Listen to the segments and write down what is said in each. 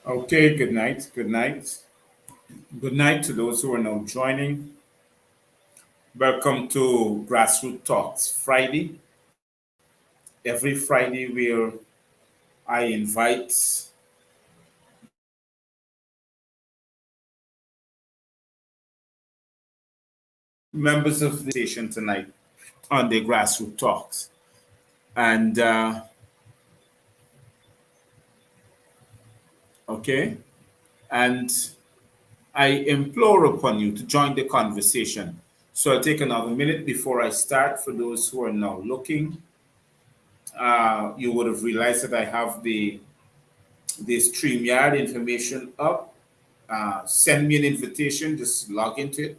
Okay, good night. Good night. Good night to those who are now joining. Welcome to Grassroots Talks Friday. Every Friday, where I invite members of the station tonight on the Grassroots Talks. And, okay, and I implore upon you to join the conversation. So I'll take another minute before I start for those who are now looking. You would have realized that I have the StreamYard information up. Send me an invitation, just log into it.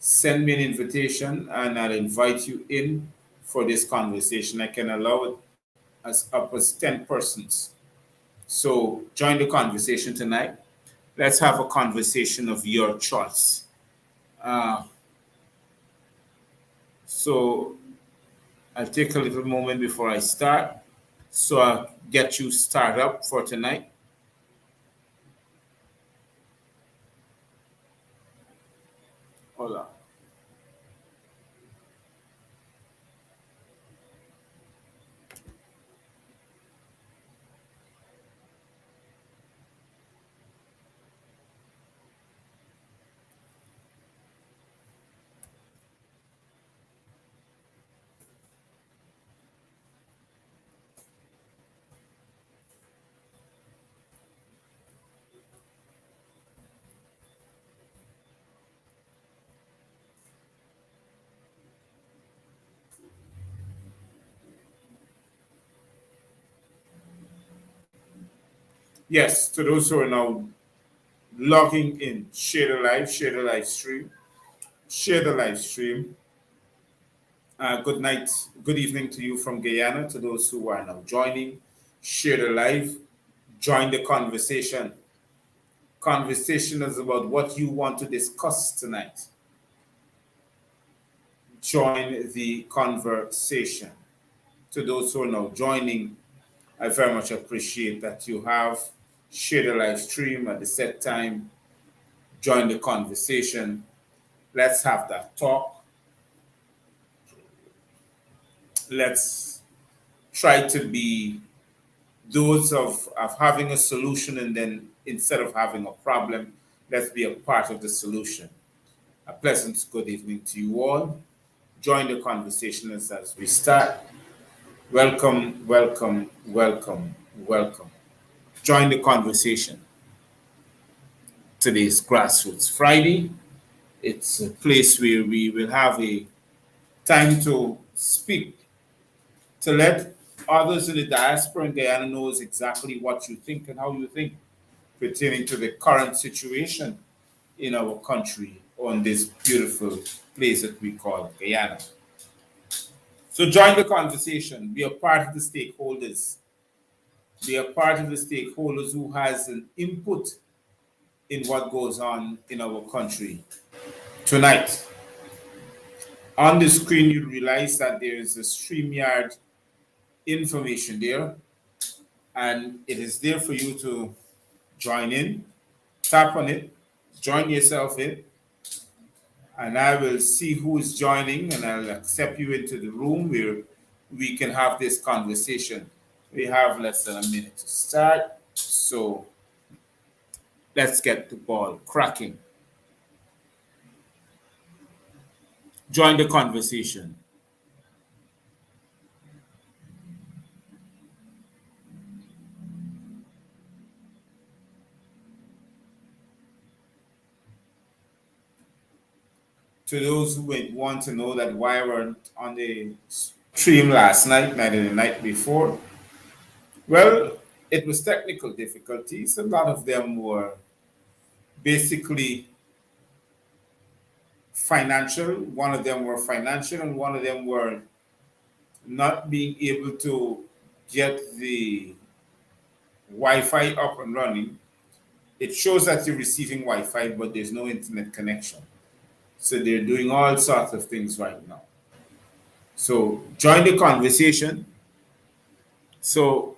Send me an invitation, and I'll invite you in for this conversation. I can allow it as up as 10 persons. So join the conversation tonight. Let's have a conversation of your choice. Uh, so I'll take a little moment before I start. So I'll get you started up for tonight. Hold on. Yes, to those who are now logging in, share the live stream, share the live stream. Good night, good evening to you from Guyana. To those who are now joining, share the live, join the conversation. Conversation is about what you want to discuss tonight. Join the conversation. To those who are now joining, I very much appreciate that you have shared the live stream at the set time. Join the conversation. Let's have that talk. Let's try to be those of having a solution, and then instead of having a problem, let's be a part of the solution. A pleasant good evening to you all. Join the conversation as we start. Welcome, welcome, welcome, welcome. Join the conversation. Today's Grassroots Friday. It's a place where we will have a time to speak, to let others in the diaspora in Guyana knows exactly what you think and how you think pertaining to the current situation in our country on this beautiful place that we call Guyana. So join the conversation. Be a part of the stakeholders. Be a part of the stakeholders who has an input in what goes on in our country. Tonight, on the screen, you realize that there is a StreamYard information there, and it is there for you to join in. Tap on it, join yourself in, and I will see who is joining, and I'll accept you into the room where we can have this conversation. We have less than a minute to start, so let's get the ball cracking. Join the conversation. To those who would want to know that why we're on the stream last night, night and the night before, well, it was technical difficulties. A lot of them were basically financial. One of them were financial, and one of them were not being able to get the Wi-Fi up and running. It shows that you're receiving Wi-Fi, but there's no internet connection. So they're doing all sorts of things right now. So join the conversation. So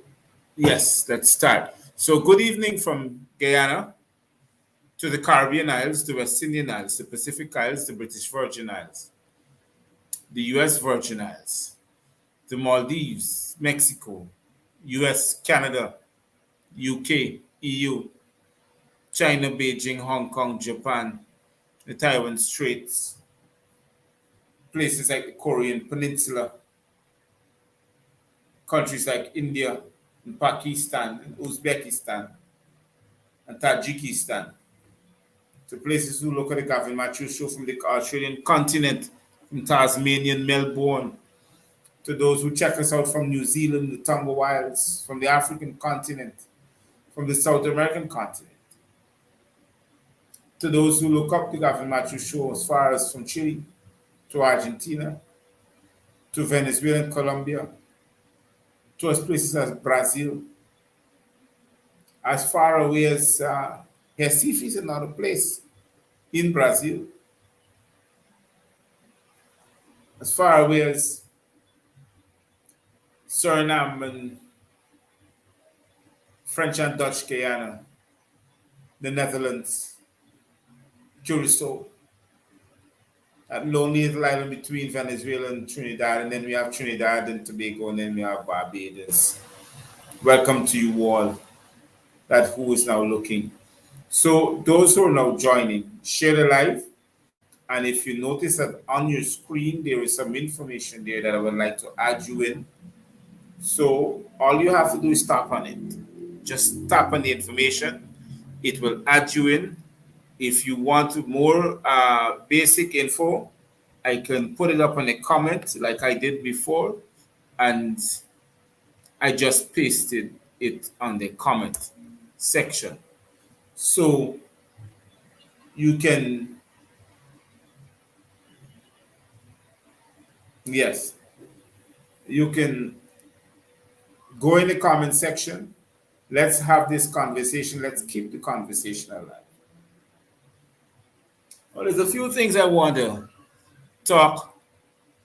yes, let's start. So, good evening from Guyana to the Caribbean Isles, the West Indian Isles, the Pacific Isles, the British Virgin Isles, the US Virgin Isles, the Maldives, Mexico, US, Canada, UK, EU, China, Beijing, Hong Kong, Japan, the Taiwan Straits, places like the Korean Peninsula, countries like India and Pakistan and Uzbekistan and Tajikistan, to places who look at the Gavin Matthews show from the Australian continent, from Tasmania and Melbourne, to those who check us out from New Zealand, the Tonga Wilds, from the African continent, from the South American continent, to those who look up the Gavin Matthews show as far as from Chile to Argentina, to Venezuela and Colombia, to as places as Brazil, as far away as Recife is another place in Brazil, as far away as Suriname and French and Dutch Guyana, the Netherlands, Curacao, that lonely little island between Venezuela and Trinidad, and then we have Trinidad and Tobago, and then we have Barbados. Welcome to you all, that who is now looking. So those who are now joining, share the live. And if you notice that on your screen, there is some information there that I would like to add you in. So all you have to do is tap on it. Just tap on the information. It will add you in. If you want more basic info, I can put it up in a comment like I did before. And I just pasted it on the comment section. So you can, yes, you can go in the comment section. Let's have this conversation. Let's keep the conversation alive. Well, there's a few things I want to talk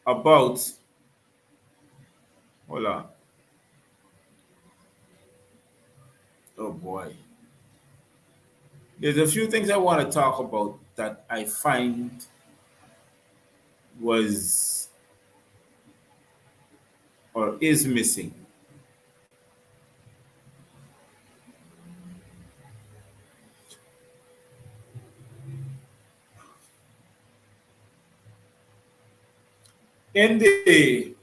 about. Hold on. Oh boy. There's a few things I want to talk about that I find was or is missing. In the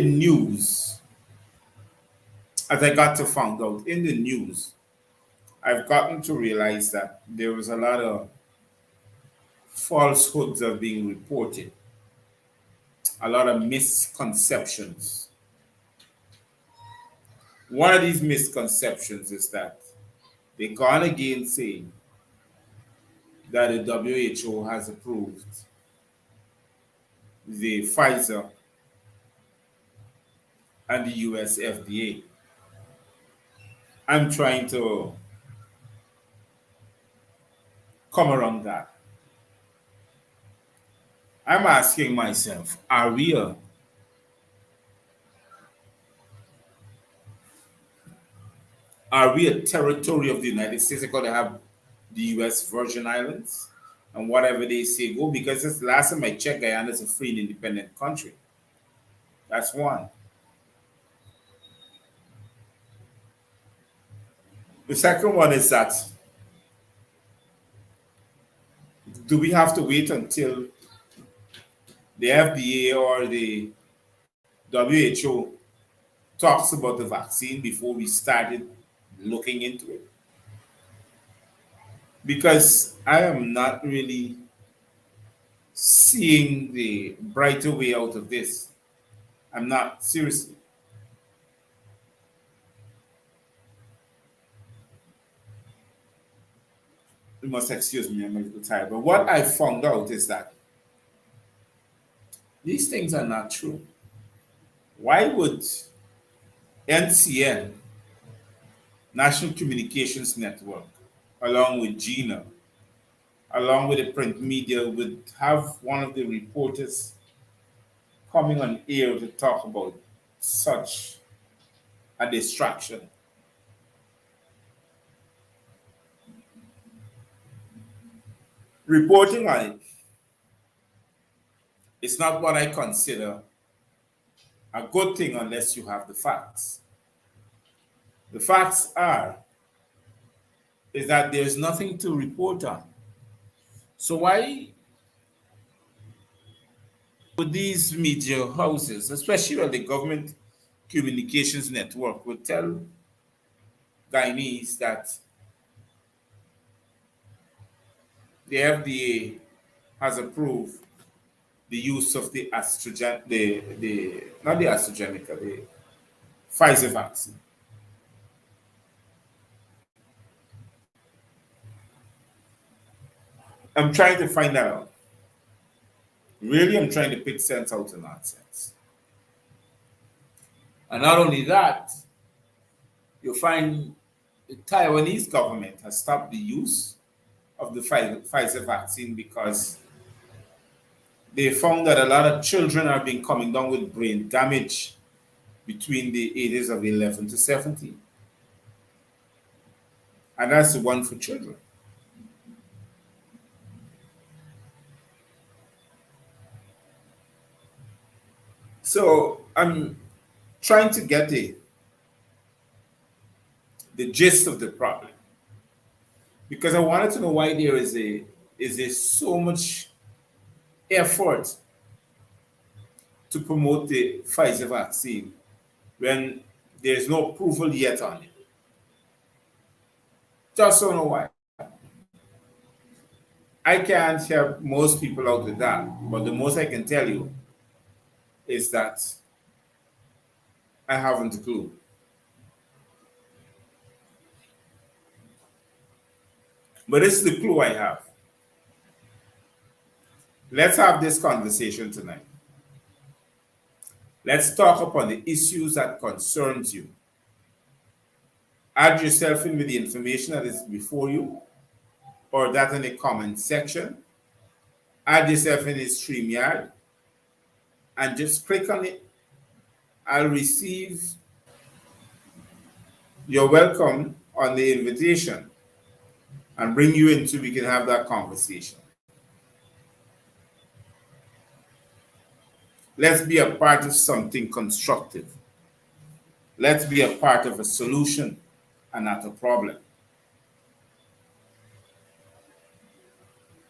news, as I got to find out in the news, I've gotten to realize that there was a lot of falsehoods are being reported, a lot of misconceptions. One of these misconceptions is that they gone again saying that the WHO has approved the Pfizer and the US FDA. I'm trying to come around that. I'm asking myself, are we a territory of the United States because they have the US Virgin Islands and whatever they say go? Because this last time I checked, Guyana is a free and independent country. That's one. The second one is that do we have to wait until the FDA or the WHO talks about the vaccine before we started looking into it? Because I am not really seeing the brighter way out of this. I'm not, seriously. You must excuse me, I'm a little tired. But what I found out is that these things are not true. Why would NCN, National Communications Network, along with GINA, along with the print media, would have one of the reporters coming on air to talk about such a distraction. Reporting on it is not what I consider a good thing unless you have the facts. The facts are is that there's nothing to report on. So why would these media houses, especially when the government communications network, would tell Guyanese that the FDA has approved the use of the the not the AstraZeneca, the Pfizer vaccine. I'm trying to find that out. Really, I'm trying to pick sense out of nonsense. And not only that, you find the Taiwanese government has stopped the use of the Pfizer vaccine because they found that a lot of children are being coming down with brain damage between the ages of 11 to 17. And that's the one for children. So I'm trying to get the gist of the problem because I wanted to know why there is so much effort to promote the Pfizer vaccine when there's no approval yet on it. Just don't know why. I can't help most people out with that, but the most I can tell you is that I haven't a clue. But this is the clue I have. Let's have this conversation tonight. Let's talk upon the issues that concerns you. Add yourself in with the information that is before you, or that in the comment section. Add yourself in the StreamYard, and just click on it. I'll receive your welcome on the invitation and bring you in so we can have that conversation. Let's be a part of something constructive. Let's be a part of a solution and not a problem.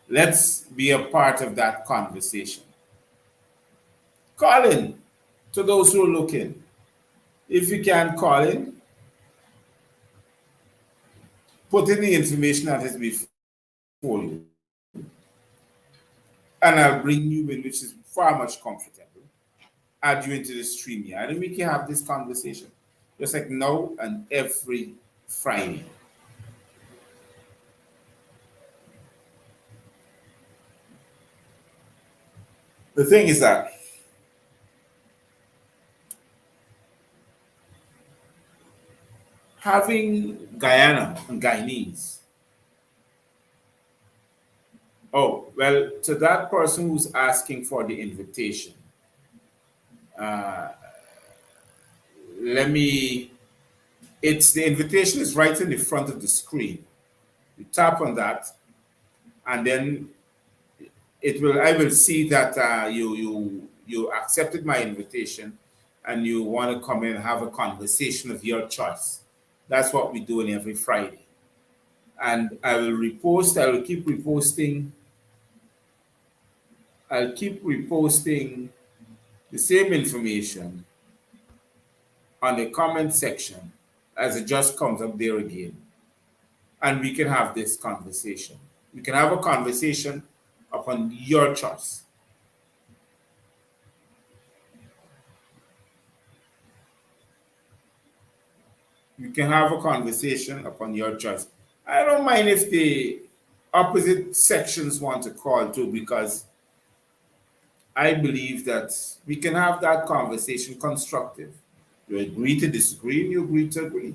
Let's be a part of that conversation. Call in to those who are looking. If you can call in, put in the information that is before you, and I'll bring you in, which is far much comfortable. Add you into the stream here, and we can have this conversation just like now and every Friday. The thing is that having Guyana and Guyanese. Oh, well, to that person who's asking for the invitation, uh, let me, it's the invitation is right in the front of the screen. You tap on that, and then I will see that you accepted my invitation and you want to come in and have a conversation of your choice. That's what we do on every Friday. And I will repost, I will keep reposting. I'll keep reposting the same information on the comment section as it just comes up there again. And we can have this conversation. We can have a conversation upon your choice. You can have a conversation upon your choice. I don't mind if the opposite sections want to call too, because I believe that we can have that conversation constructive. You agree to disagree, you agree to agree.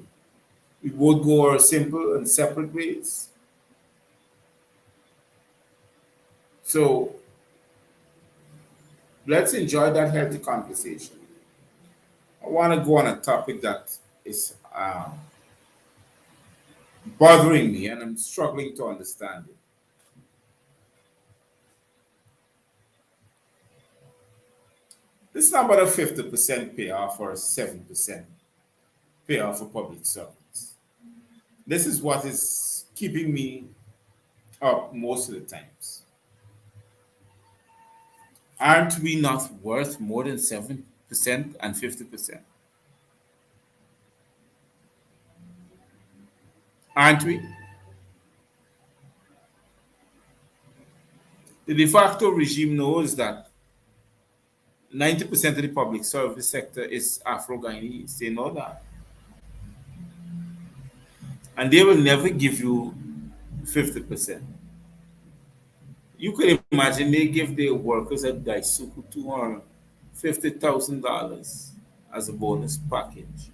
We both go our simple and separate ways. So let's enjoy that healthy conversation. I want to go on a topic that is bothering me, and I'm struggling to understand it. This is not about a 50% payoff or a 7% payoff for public servants. This is what is keeping me up most of the times. Aren't we not worth more than 7% and 50%? Aren't we? The de facto regime knows that 90% of the public service sector is Afro Guyanese. They know that. And they will never give you 50%. You could imagine they give their workers at Daisuku $250,000 as a bonus package.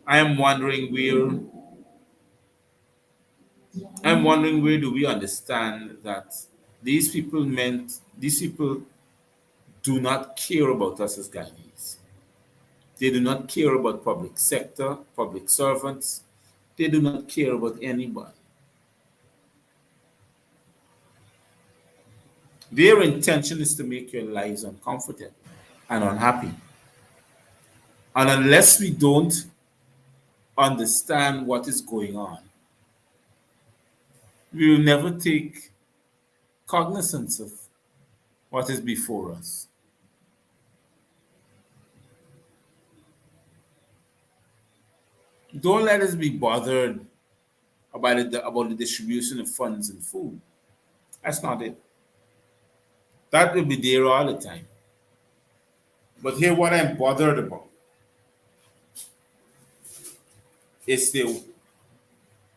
I am wondering where I'm wondering where do we understand that these people do not care about us as Guyanese. They do not care about public sector, public servants. They do not care about anybody. Their intention is to make your lives uncomfortable and unhappy. And unless we don't understand what is going on, we will never take cognizance of what is before us. Don't let us be bothered about the distribution of funds and food. That's not it. That will be there all the time. But here, what I'm bothered about is the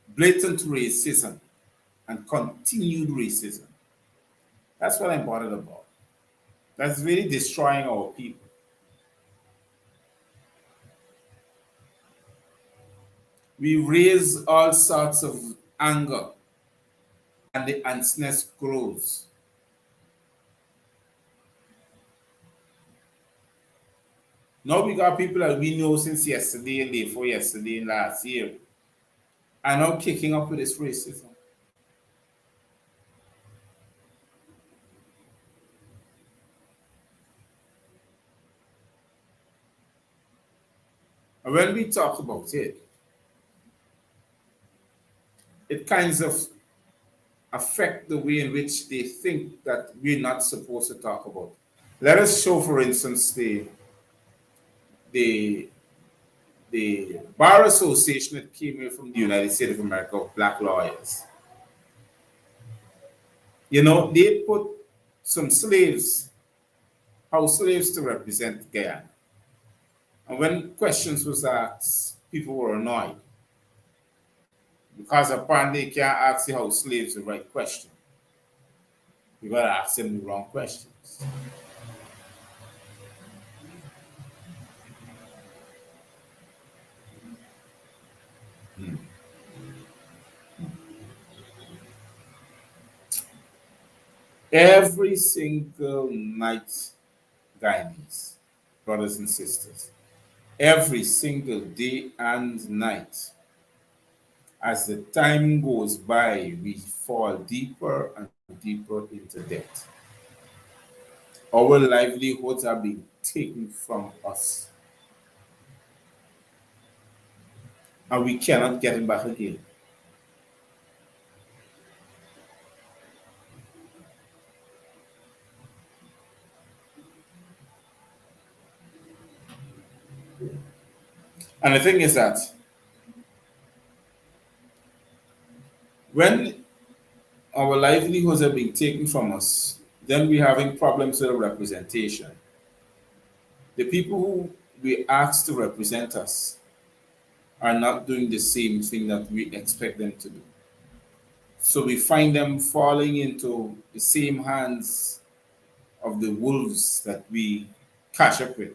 blatant racism and continued racism. That's what I'm bothered about. That's really destroying our people. We raise all sorts of anger, and the antness grows. Now we got people that we know since yesterday and day before yesterday and last year are now kicking up with this racism. And when we talk about it, it kinds of affect the way in which they think that we're not supposed to talk about. Let us show, for instance, the the bar association that came here from the United States of America of black lawyers. You know, they put some slaves, house slaves, to represent Guyana. And when questions was asked, people were annoyed because apparently you can't ask the house slaves the right question. You gotta ask them the wrong questions. Every single night, Guyanese, brothers and sisters, every single day and night, as the time goes by, we fall deeper and deeper into debt. Our livelihoods are being taken from us, and we cannot get it back again. And the thing is that when our livelihoods are being taken from us, then we're having problems with representation. The people who we ask to represent us are not doing the same thing that we expect them to do. So we find them falling into the same hands of the wolves that we catch up with.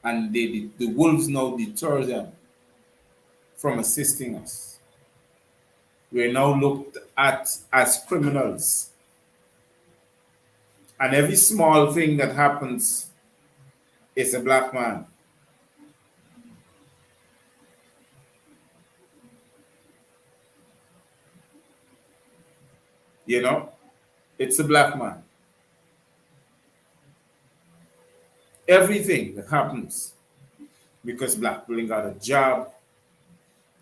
And the wolves now deter them from assisting us. We're now looked at as criminals. And every small thing that happens is a black man. You know, it's a black man. Everything that happens because black people ain't got a job,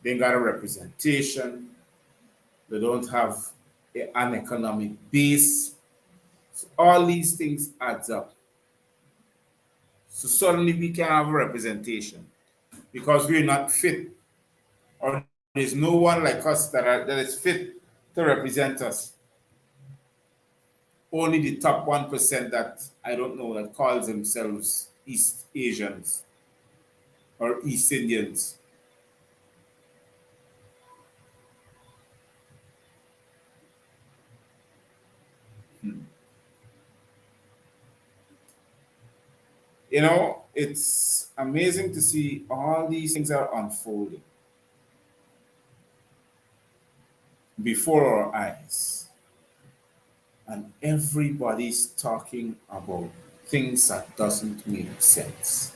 they ain't got a representation, they don't have an economic base. So all these things adds up. So suddenly we can have a representation because we're not fit, or there's no one like us that is fit to represent us. Only the top 1% that I don't know that calls themselves East Asians or East Indians. You know, it's amazing to see all these things are unfolding before our eyes. And everybody's talking about things that doesn't make sense.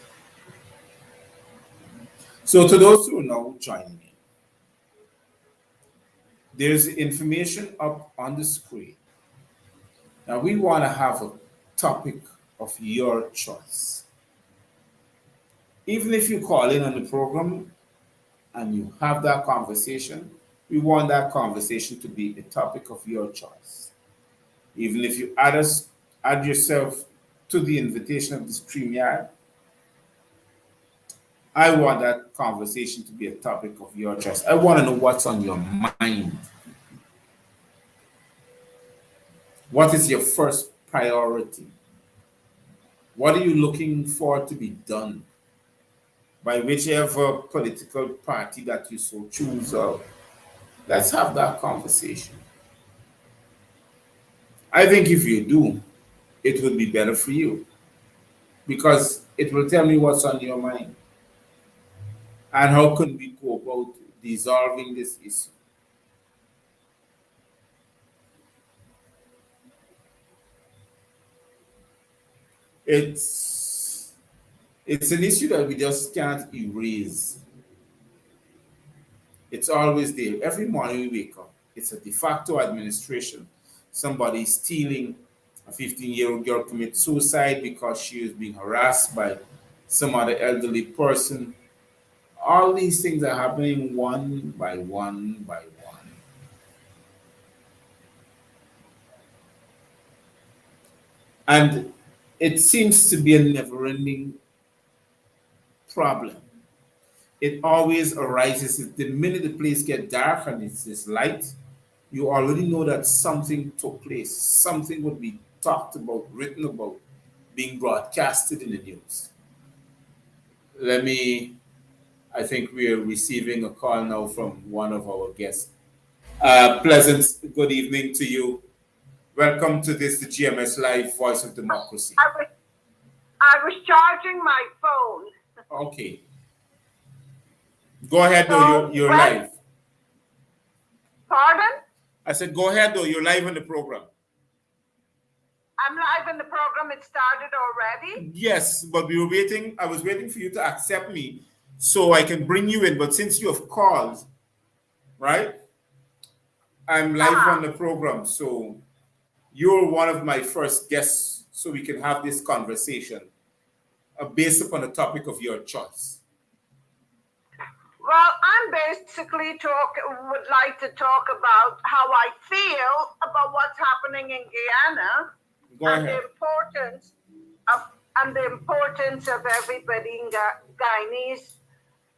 So to those who are now joining me, there's information up on the screen. Now we want to have a topic of your choice. Even if you call in on the program and you have that conversation, we want that conversation to be a topic of your choice. Even if you add yourself to the invitation of the StreamYard, I want that conversation to be a topic of your choice. I want to know what's on your mind. What is your first priority? What are you looking for to be done by whichever political party that you so choose of? Let's have that conversation. I think if you do, it will be better for you because it will tell me what's on your mind and how can we go about dissolving this issue. It's it's an issue that we just can't erase. It's always there. Every morning we wake up, it's a de facto administration. Somebody stealing, a 15-year-old girl commits suicide because she is being harassed by some other elderly person. All these things are happening one by one by one. And it seems to be a never ending problem. It always arises the minute the place gets dark and it's light, you already know that something took place. Something would be talked about, written about, being broadcasted in the news. Let me, I think we are receiving a call now from one of our guests. Pleasant good evening to you. Welcome to this, the GMS Live Voice of Democracy. I was charging my phone. Okay. Go ahead, though, you're live. Pardon? I said, go ahead, though, you're live on the program. I'm live in the program. It started already? Yes, but we were waiting. I was waiting for you to accept me so I can bring you in. But since you have called, right, I'm live on the program. So you're one of my first guests so we can have this conversation based upon the topic of your choice. Well, I'm basically would like to talk about how I feel about what's happening in Guyana. Go ahead. The importance of everybody in Guyanese,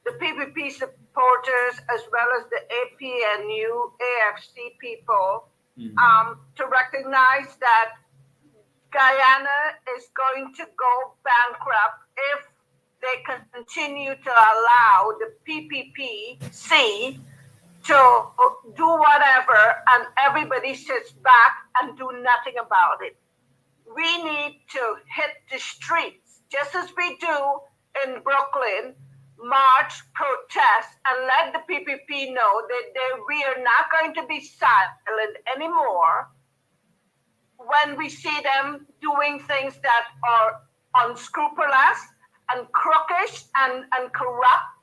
the PPP supporters, as well as the APNU, AFC people, to recognize that Guyana is going to go bankrupt if they continue to allow the PPPC to do whatever and everybody sits back and do nothing about it. We need to hit the streets, just as we do in Brooklyn, march, protest, and let the PPP know that we are not going to be silent anymore when we see them doing things that are unscrupulous and crookish and corrupt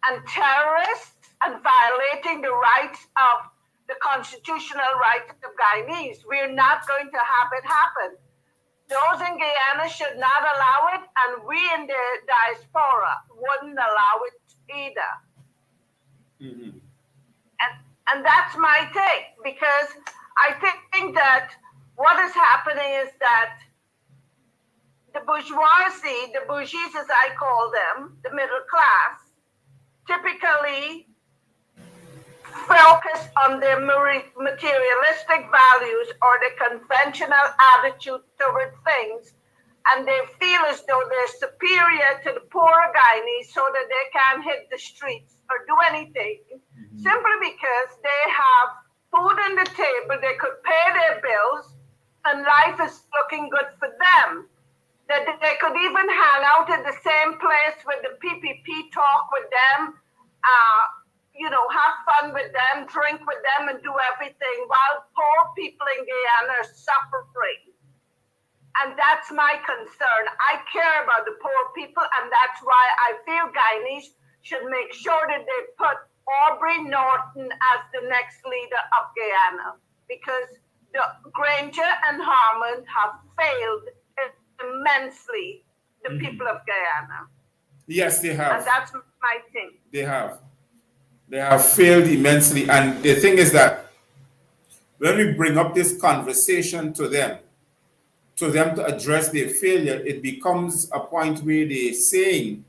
and terrorists and violating the rights of the constitutional rights of Guyanese. We're not going to have it happen. Those in Guyana should not allow it, and we in the diaspora wouldn't allow it either. Mm-hmm. And that's my take, because I think that what is happening is that the bourgeoisie, the bourgeois as I call them, the middle class, typically focus on their materialistic values or the conventional attitude toward things, and they feel as though they're superior to the poor Guyanese so that they can't hit the streets or do anything, simply because they have food on the table, they could pay their bills, and life is looking good for them. That they could even hang out at the same place with the PPP, talk with them, have fun with them, drink with them, and do everything while poor people in Guyana are suffering. And that's my concern. I care about the poor people, and that's why I feel Guyanese should make sure that they put Aubrey Norton as the next leader of Guyana, because the Granger and Harmon have failed immensely the people of Guyana. Yes, they have. And that's my thing. They have. They have failed immensely. And the thing is that when we bring up this conversation to them to address their failure, it becomes a point where they're saying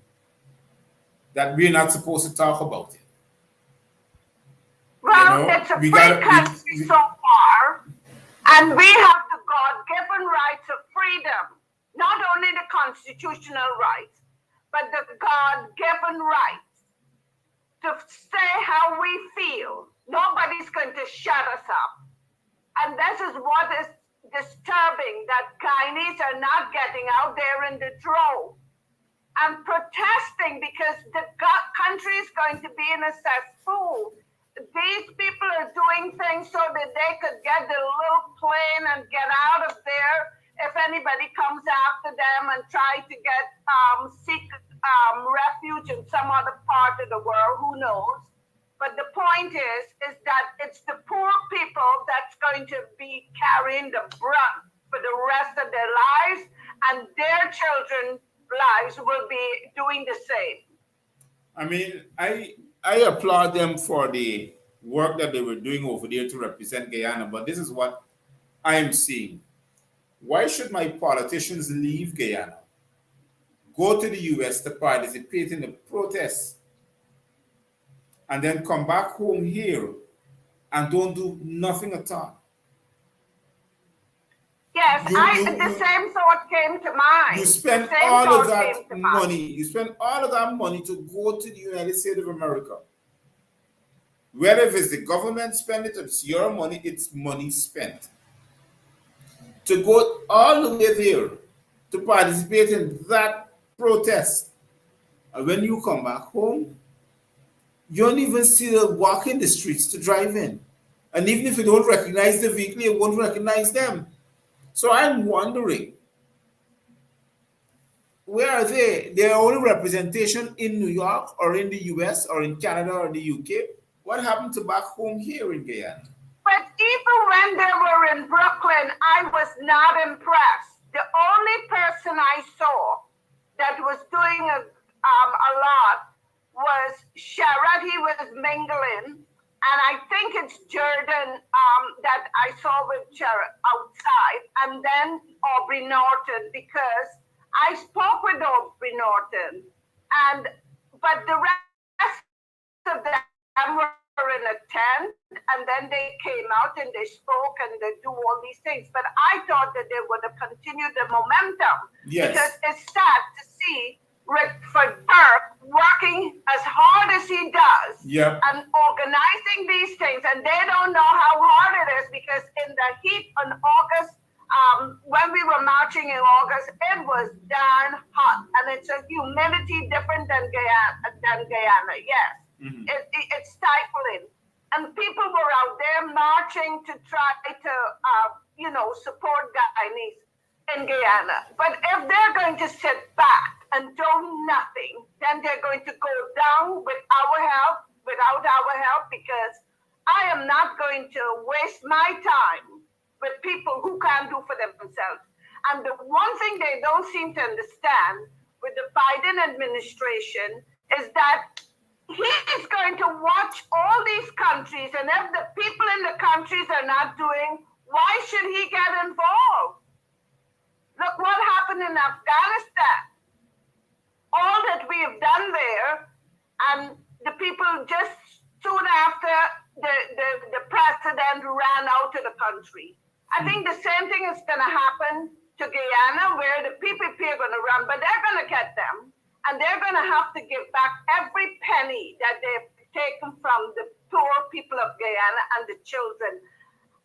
that we're not supposed to talk about it. Well, it's a free country so far, and we have the God-given rights of freedom, not only the constitutional rights, but the God-given rights to say how we feel. Nobody's going to shut us up. And this is what is disturbing, that Guyanese are not getting out there in the drove and protesting because the country is going to be in a cesspool. These people are doing things so that they could get the little plane and get out of there if anybody comes after them and try to get seek refuge in some other part of the world, who knows. But the point is that it's the poor people that's going to be carrying the brunt for the rest of their lives, and their children's lives will be doing the same. I mean, I applaud them for the work that they were doing over there to represent Guyana, but this is what I am seeing. Why should my politicians leave Guyana, go to the US to participate in the protests, and then come back home here and don't do nothing at all? Yes, the same thought came to mind. You spend all of that money. You spend all of that money to go to the United States of America. Whether if it's the government spend it or it's your money, it's money spent. To go all the way there to participate in that protest. And when you come back home, you don't even see them walk in the streets to drive in. And even if you don't recognize the vehicle, you won't recognize them. So I'm wondering, where are they? Their only representation in New York or in the US or in Canada or the UK? What happened to back home here in Guyana? But even when they were in Brooklyn, I was not impressed. The only person I saw that was doing a lot was Sherrod. He was mingling. And I think it's Jordan that I saw with Sherrod outside. And then Aubrey Norton, because I spoke with Aubrey Norton. But the rest of them were in a tent, and then they came out and they spoke and they do all these things. But I thought that they would have continued the momentum. Yes. Because it's sad to see Rickford Burke working as hard as he does, yep, and organizing these things, and they don't know how hard it is, because in the heat on August when we were marching in August, it was darn hot, and it's a humidity different than Guyana. Yes, it's stifling, and people were out there marching to try to, support Guyanese in Guyana. But if they're going to sit back and do nothing, then they're going to go down without our help, because I am not going to waste my time with people who can't do for themselves. And the one thing they don't seem to understand with the Biden administration is that he is going to watch all these countries, and if the people in the countries are not doing, why should he get involved? Look what happened in Afghanistan. All that we have done there, and the people just soon after the president ran out of the country. I think the same thing is going to happen to Guyana, where the PPP are going to run, but they're going to get them, and they're going to have to give back every penny that they've taken from the poor people of Guyana and the children.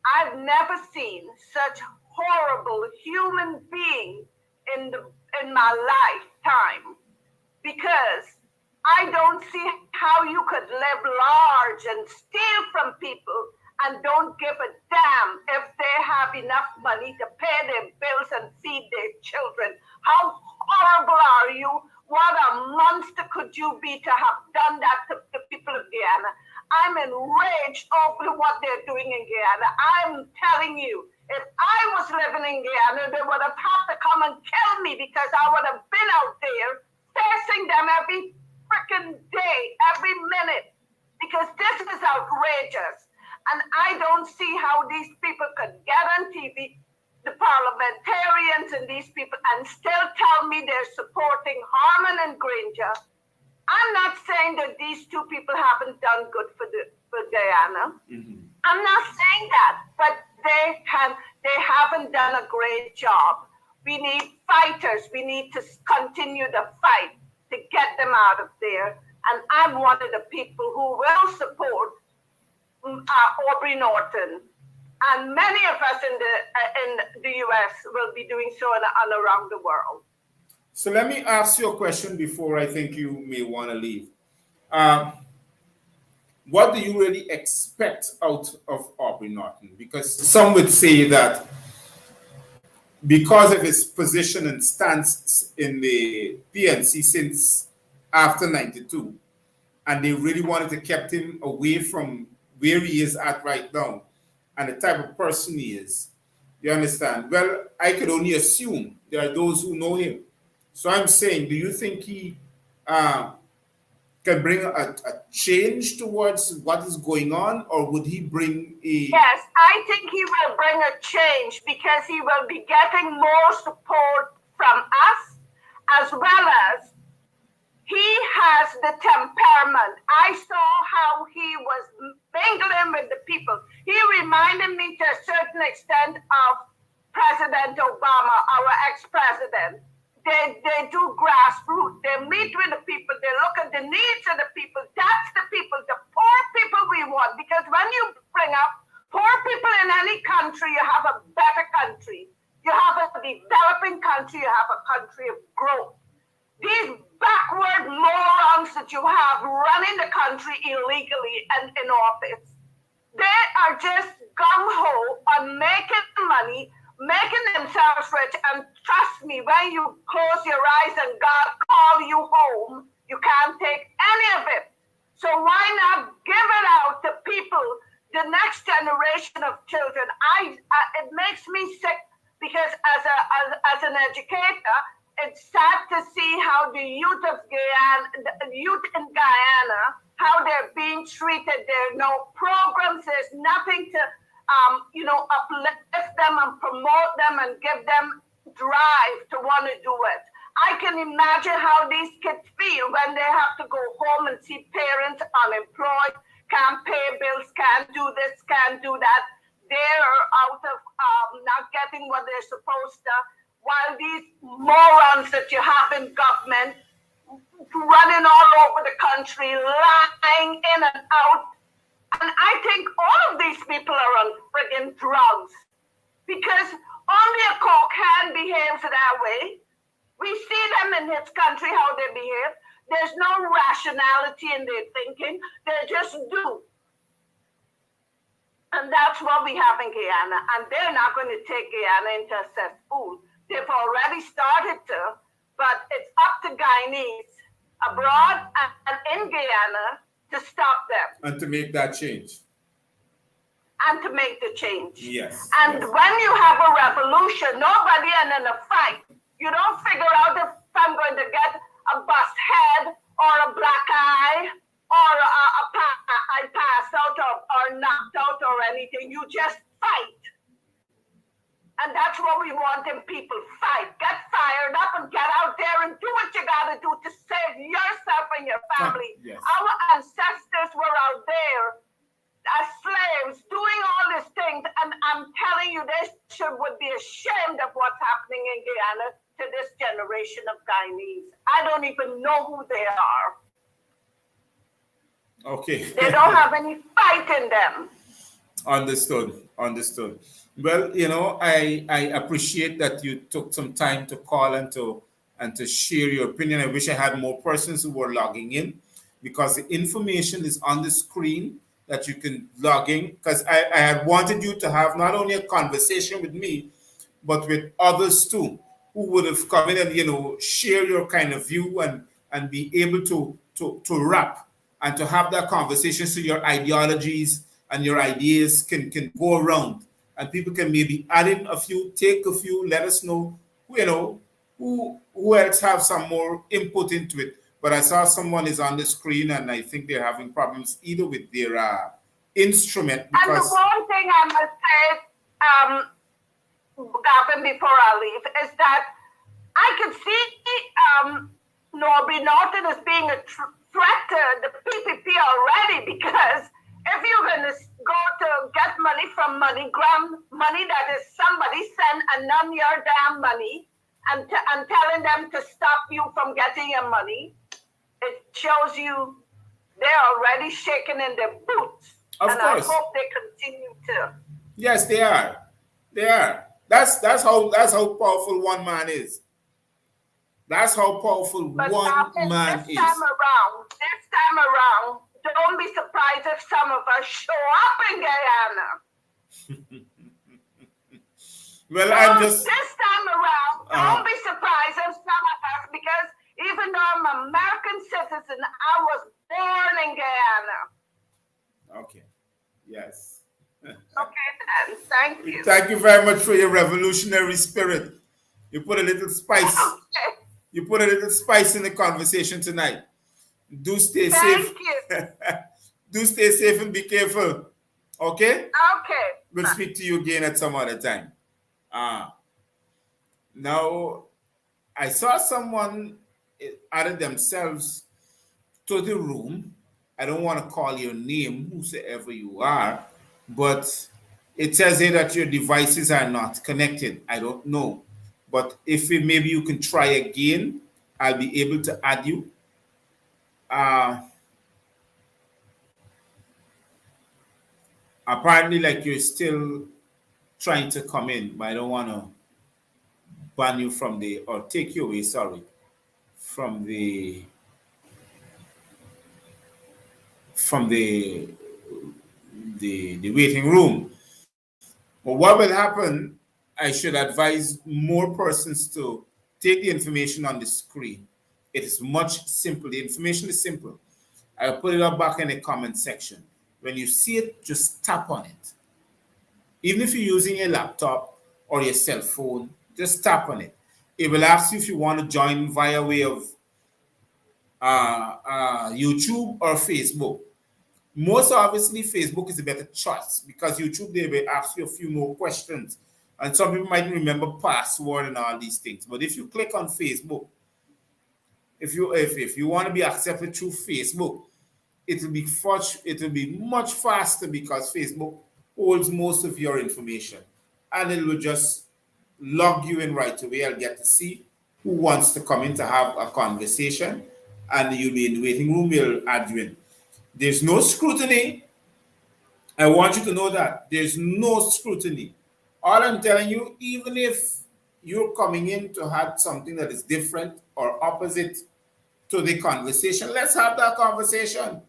I've never seen such horrible human being in my lifetime, because I don't see how you could live large and steal from people and don't give a damn if they have enough money to pay their bills and feed their children. How horrible are you? What a monster could you be to have done that to the people of Guyana? I'm enraged over what they're doing in Guyana. I'm telling you, if I was living in Guyana, they would have had to come and kill me, because I would have been out there facing them every freaking day, every minute, because this is outrageous. And I don't see how these people could get on TV, the parliamentarians and these people, and still tell me they're supporting Harman and Granger. I'm not saying that these two people haven't done good for Guyana. I'm not saying that, but they haven't done a great job. We need fighters. We need to continue the fight to get them out of there. And I'm one of the people who will support Aubrey Norton. And many of us in the US will be doing so and around the world. So let me ask you a question before I think you may want to leave. What do you really expect out of Aubrey Norton? Because some would say that because of his position and stance in the PNC since after 92, and they really wanted to keep him away from where he is at right now and the type of person he is. You understand? Well, I could only assume there are those who know him. So I'm saying, do you think he can bring a change towards what is going on, or would he bring a... Yes, I think he will bring a change, because he will be getting more support from us, as well as he has the temperament. I saw how he was mingling with the people. He reminded me to a certain extent of President Obama, our ex-president. They do grassroots. They meet with the people. They look at the needs of the people. That's the people, the poor people we want. Because when you bring up poor people in any country, you have a better country. You have a developing country. You have a country of growth. These backward morons that you have running the country illegally and in office, they are just gung-ho on making money, making themselves rich. And trust me, when you close your eyes and God call you home, you can't take any of it. So why not give it out to people, the next generation of children? It makes me sick, because as an educator, it's sad to see how the youth in Guyana, how they're being treated. There are no programs. There's nothing to uplift them and promote them and give them drive to want to do it. I can imagine how these kids feel when they have to go home and see parents unemployed, can't pay bills, can't do this, can't do that. They're out of not getting what they're supposed to, while these morons that you have in government running all over the country, lying in and out. And I think all of these people are on friggin' drugs. because only a cokehead behaves that way. We see them in his country, how they behave. There's no rationality in their thinking. They just do. And that's what we have in Guyana. And they're not going to take Guyana into a cesspool. They've already started to, but it's up to Guyanese abroad and in Guyana to stop them. And to make that change. And to make the change. Yes. And when you have a revolution, nobody and in a fight, you don't figure out if I'm going to get a bust head or a black eye or I pass out or knocked out or anything. You just fight. And that's what we want in people. Fight. Get fired up and get out there and do what you got to do to save yourself and your family. Yes. Our ancestors were out there as slaves doing all these things. And I'm telling you, they would be ashamed of what's happening in Guyana to this generation of Guyanese. I don't even know who they are. Okay. They don't have any fight in them. Understood. Well, you know, I appreciate that you took some time to call and to share your opinion. I wish I had more persons who were logging in, because the information is on the screen that you can log in. Because I had wanted you to have not only a conversation with me, but with others too, who would have come in and, you know, share your kind of view and be able to wrap and to have that conversation, so your ideologies and your ideas can go around, and people can maybe add in a few, take a few, let us know, you know, who else have some more input into it. But I saw someone is on the screen, and I think they're having problems either with their instrument. And the one thing I must say, Gavin, before I leave, is that I can see Norby Norton as being a threat to the PPP already, because if you're going to go to get money from MoneyGram, money that is somebody sent and none your damn money, and telling them to stop you from getting your money, it shows you they're already shaking in their boots. Of and course. I hope they continue to. Yes, they are. They are. That's how powerful one man is. That's how powerful But one man is. This time around, don't be surprised if some of us show up in Guyana. Well, This time around, don't be surprised if some of us, because even though I'm an American citizen, I was born in Guyana. Okay. Yes. Okay, then. Thank you. Thank you very much for your revolutionary spirit. You put a little spice. Okay. You put a little spice in the conversation tonight. Do stay safe. Thank you. Do stay safe and be careful. Okay? Okay. We'll speak to you again at some other time. Now, I saw someone added themselves to the room. I don't want to call your name, whosoever you are, but it says here that your devices are not connected. I don't know. But if maybe you can try again, I'll be able to add you. Apparently, like, you're still trying to come in, but I don't want to ban you from or take you away, sorry, from the waiting room. But what will happen, I should advise more persons to take the information on the screen. It is much simpler. The information is simple. I'll put it up back in the comment section. When you see it, just tap on it. Even if you're using a laptop or your cell phone, just tap on it. It will ask you if you want to join via way of YouTube or Facebook. Most obviously, Facebook is a better choice, because YouTube, they will ask you a few more questions. And some people might remember password and all these things. But if you click on Facebook, if you want to be accepted through Facebook, it will be much faster, because Facebook holds most of your information. And it will just log you in right away. I'll get to see who wants to come in to have a conversation. And you'll be in the waiting room, we'll add you in. There's no scrutiny. I want you to know that. There's no scrutiny All I'm telling you, even if you're coming in to have something that is different or opposite to the conversation, let's have that conversation.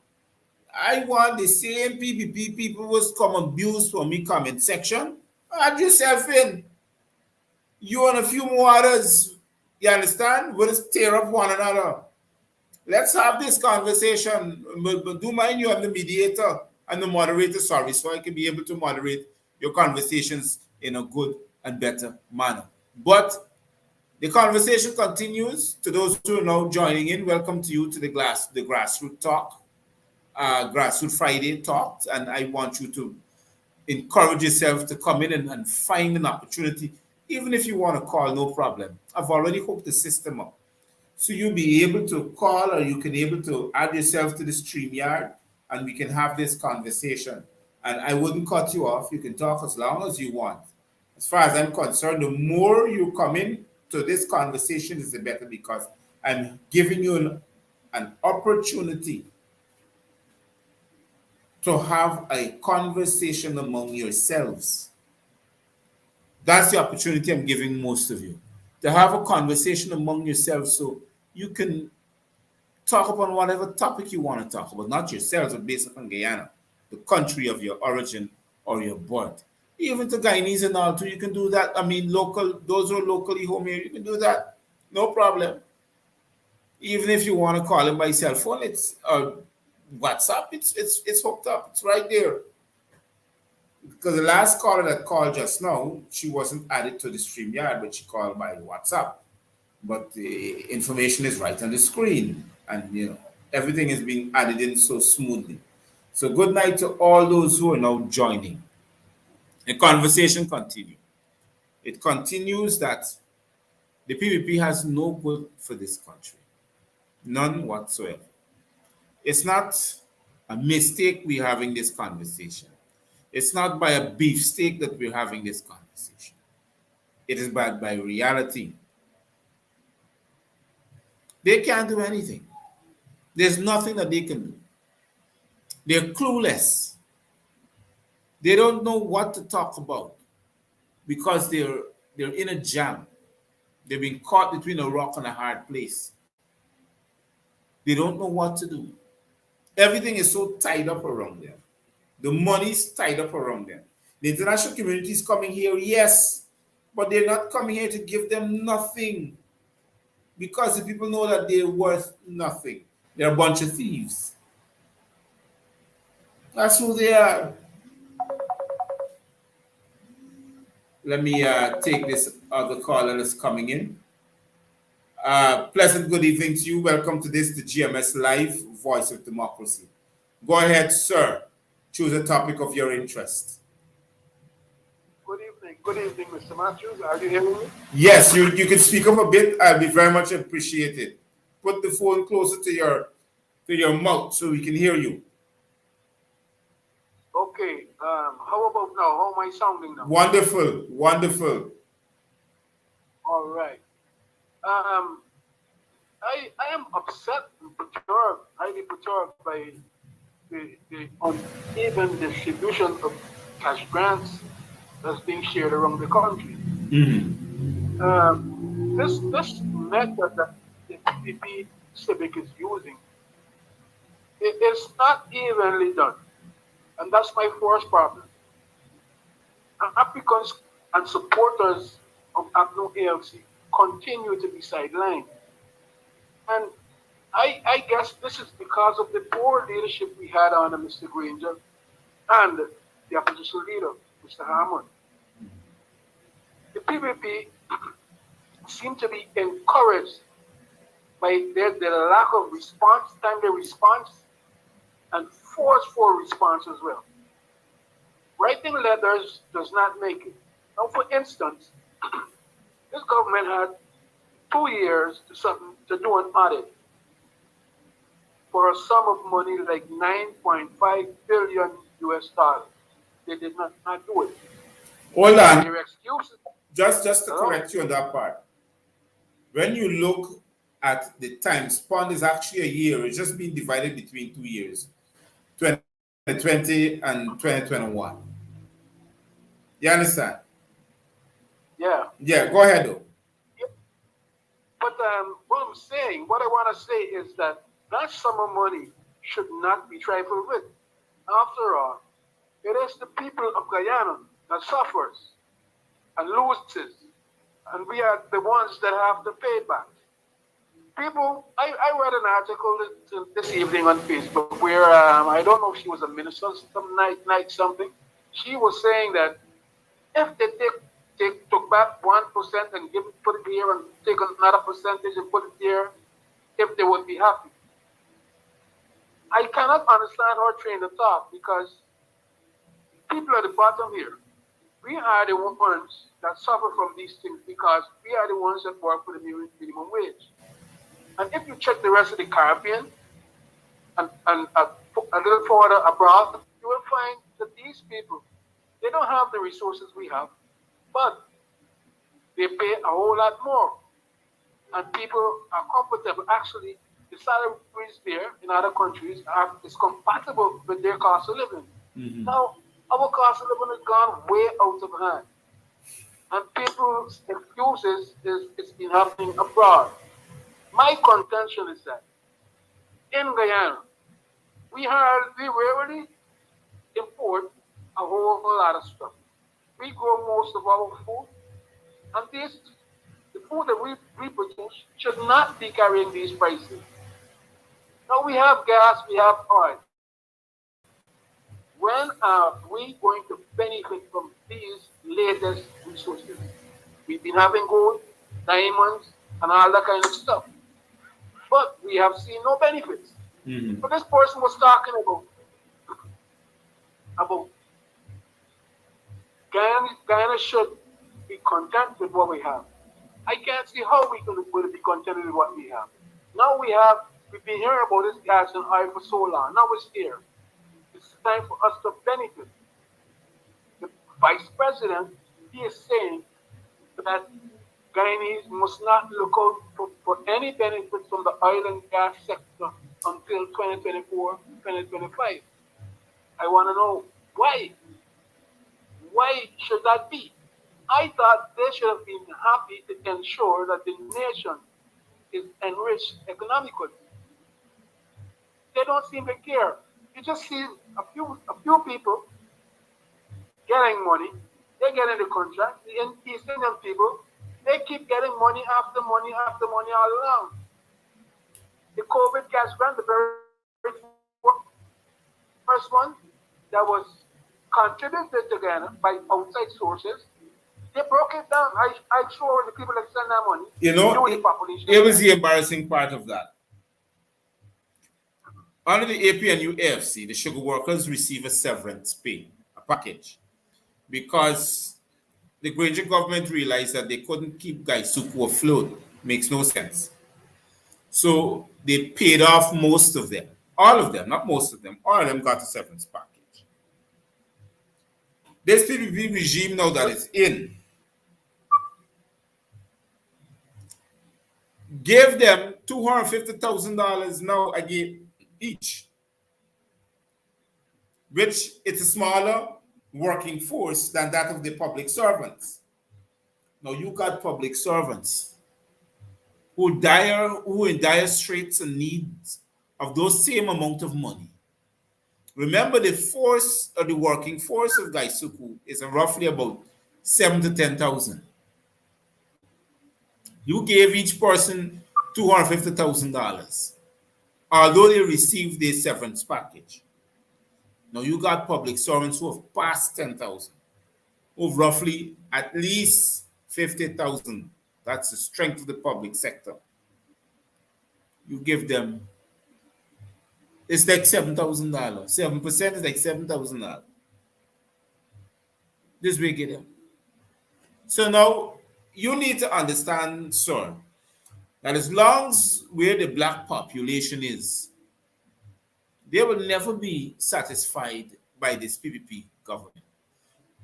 I want the same PPP people who come abuse from me comment section. Add yourself in. You and a few more others, you understand? We'll tear up one another. Let's have this conversation. But do mind you, I'm the mediator and the moderator, sorry, so I can be able to moderate your conversations in a good and better manner. But the conversation continues. To those who are now joining in, welcome to you to the Grassroot Talk, Grassroot Friday Talk. And I want you to encourage yourself to come in and find an opportunity. Even if you want to call, no problem. I've already hooked the system up. So you'll be able to call or you can able to add yourself to the StreamYard and we can have this conversation. And I wouldn't cut you off. You can talk as long as you want. As far as I'm concerned, the more you come in to this conversation is the better because I'm giving you an opportunity to have a conversation among yourselves. That's the opportunity I'm giving most of you. To have a conversation among yourselves so you can talk upon whatever topic you want to talk about, not yourselves, but based upon Guyana, the country of your origin or your birth. Even to Guyanese and all too, you can do that. I mean, local, those who are locally home here, you can do that. No problem. Even if you want to call him by cell phone, it's WhatsApp, it's hooked up. It's right there. Because the last caller that called just now, she wasn't added to the StreamYard, but she called by WhatsApp. But the information is right on the screen, and everything is being added in so smoothly. So good night to all those who are now joining. The conversation continues. It continues that the PPP has no good for this country, none whatsoever. It's not a mistake we're having this conversation. It's not by a beefsteak that we're having this conversation. It is by reality. They can't do anything. There's nothing that they can do. They're clueless. They don't know what to talk about because they're in a jam. They've been caught between a rock and a hard place. They don't know what to do. Everything is so tied up around them. The money's tied up around them. The international community is coming here, yes, but they're not coming here to give them nothing because the people know that they're worth nothing. They're a bunch of thieves. That's who they are. Let me take this other caller that's coming in. Pleasant good evening to you. Welcome to the GMS Live Voice of Democracy. Go ahead, sir. Choose a topic of your interest. Good evening, Mr. Matthews. Are you hearing me? Yes, you can speak up a bit. I'll be very much appreciated. Put the phone closer to your mouth so we can hear you. Okay. How about now? How am I sounding now? Wonderful, wonderful. All right. I am upset and perturbed, highly perturbed by the uneven distribution of cash grants that's being shared around the country. Mm-hmm. This method that the PPP civic is using, it is not evenly done. And that's my first problem. Applicants and supporters of APNO ALC continue to be sidelined. And I guess this is because of the poor leadership we had under Mr. Granger and the opposition leader, Mr. Hammond. The PPP seem to be encouraged by the lack of response, timely response, and forceful response as well. Writing letters does not make it. Now, for instance, this government had 2 years to do an audit for a sum of money like 9.5 billion US dollars. They did not do it. Hold on. Their excuses. Just to correct you on that part. When you look at the time, SPON is actually a year. It's just been divided between 2 years, 2020 and 2021. You understand? Yeah, go ahead though. But what I want to say is that summer money should not be trifled with. After all, it is the people of Guyana that suffers and loses, and we are the ones that have to pay back. I read an article this evening on Facebook where I don't know if she was a minister, some night something. She was saying that if they took back 1% and put it here and take another percentage and put it there, if they would be happy. I cannot understand her train of thought because people at the bottom here, we are the ones that suffer from these things because we are the ones that work for the minimum wage. And if you check the rest of the Caribbean and a little further abroad, you will find that these people, they don't have the resources we have, but they pay a whole lot more. And people are comfortable. Actually, the salaries there in other countries is compatible with their cost of living. Mm-hmm. Now, our cost of living has gone way out of hand. And people's excuses is it's been happening abroad. My contention is that in Guyana, we rarely import a whole lot of stuff. We grow most of our food, and the food that we produce should not be carrying these prices. Now we have gas, we have oil. When are we going to benefit from these latest resources? We've been having gold, diamonds, and all that kind of stuff. But we have seen no benefits. Mm-hmm. But this person was talking about Guyana should be content with what we have. I can't see how we can be content with what we have. Now we've been hearing about this gas and oil for so long. Now it's here. It's time for us to benefit. The vice president, he is saying that Guyanese must not look out for any benefits from the oil and gas sector until 2024, 2025. I want to know why. Why should that be? I thought they should have been happy to ensure that the nation is enriched economically. They don't seem to care. You just see a few people getting money. They get in the contract. The East Indian people, they keep getting money after money after money all along. The COVID cash grant, the very first one that was contributed to Ghana by outside sources, they broke it down. I sure the people that send that money, the population. It was the embarrassing part of that. Under the APNU AFC, the sugar workers receive a severance pay, a package, because the Granger government realized that they couldn't keep Gaisuku afloat. Makes no sense. So they paid off most of them. All of them, not most of them. All of them got a severance package. This PPP regime now that is in gave them $250,000 now again each, which is a smaller working force than that of the public servants. Now you got public servants who in dire straits and needs of those same amount of money. Remember, the force or the working force of Gaisuku is roughly about 7 to 10,000. You gave each person $250,000, although they received their severance package. Now you got public servants who have passed 10,000, who have roughly at least 50,000. That's the strength of the public sector. You give them, it's like $7,000. 7% is like $7,000. This way get them. So now you need to understand, sir, that as long as where the black population is, they will never be satisfied by this PPP government.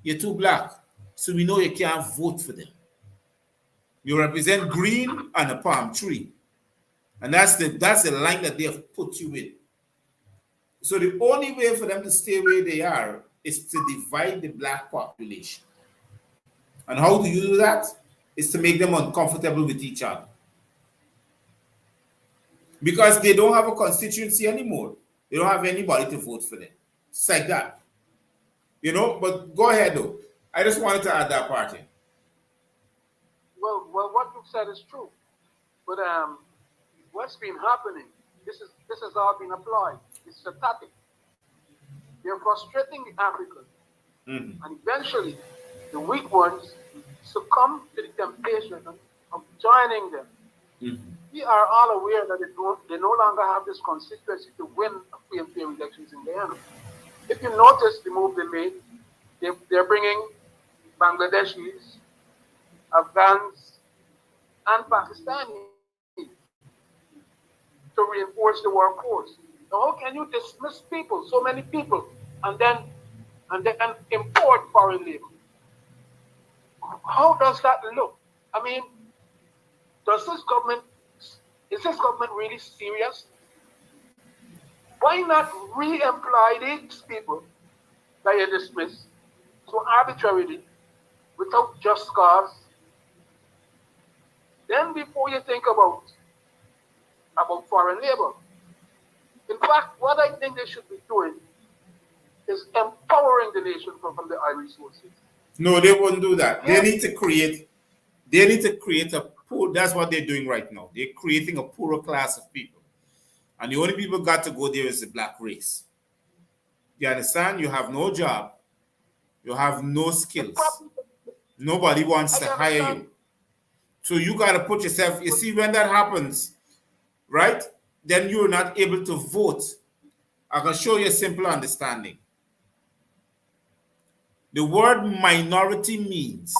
You're too black, so we know you can't vote for them. You represent green and a palm tree, and that's the line that they have put you in. So the only way for them to stay where they are is to divide the black population. And how do you do that? is to make them uncomfortable with each other. Because they don't have a constituency anymore. They don't have anybody to vote for them. It's like that. You know, but go ahead though. I just wanted to add that part in. Well, what you said is true, but what's been happening? This has all been applied. It's static. They're frustrating the Africans, and eventually, the weak ones succumb to the temptation of joining them. We are all aware that they no longer have this constituency to win free and fair elections in Guyana. If you notice the move they made, they're bringing Bangladeshis, Afghans, and Pakistanis to reinforce the workforce. Now, how can you dismiss people, so many people, and then import foreign labor? How does that look? I mean, is this government really serious? Why not re-employ these people that you dismiss so arbitrarily, without just cause? Then before you think about foreign labor. In fact, what I think they should be doing is empowering the nation from the oil resources. No, they won't do that. They need to create a poor. That's what they're doing right now. They're creating a poorer class of people. And the only people got to go there is the black race. You understand? You have no job. You have no skills. Nobody wants to hire you. So you got to put yourself, you see, when that happens, right? Then you're not able to vote. I can show you a simple understanding. The word minority means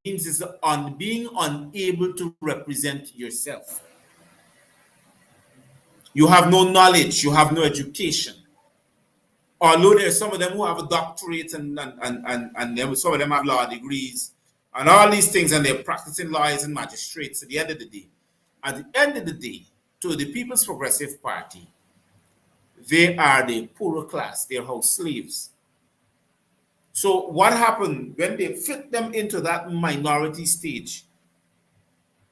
is being unable to represent yourself. You have no knowledge, you have no education. Although there's some of them who have a doctorate and some of them have law degrees and all these things, and they're practicing lawyers and magistrates at the end of the day, to the People's Progressive Party, they are the poorer class, they're house slaves. So what happened when they fit them into that minority stage?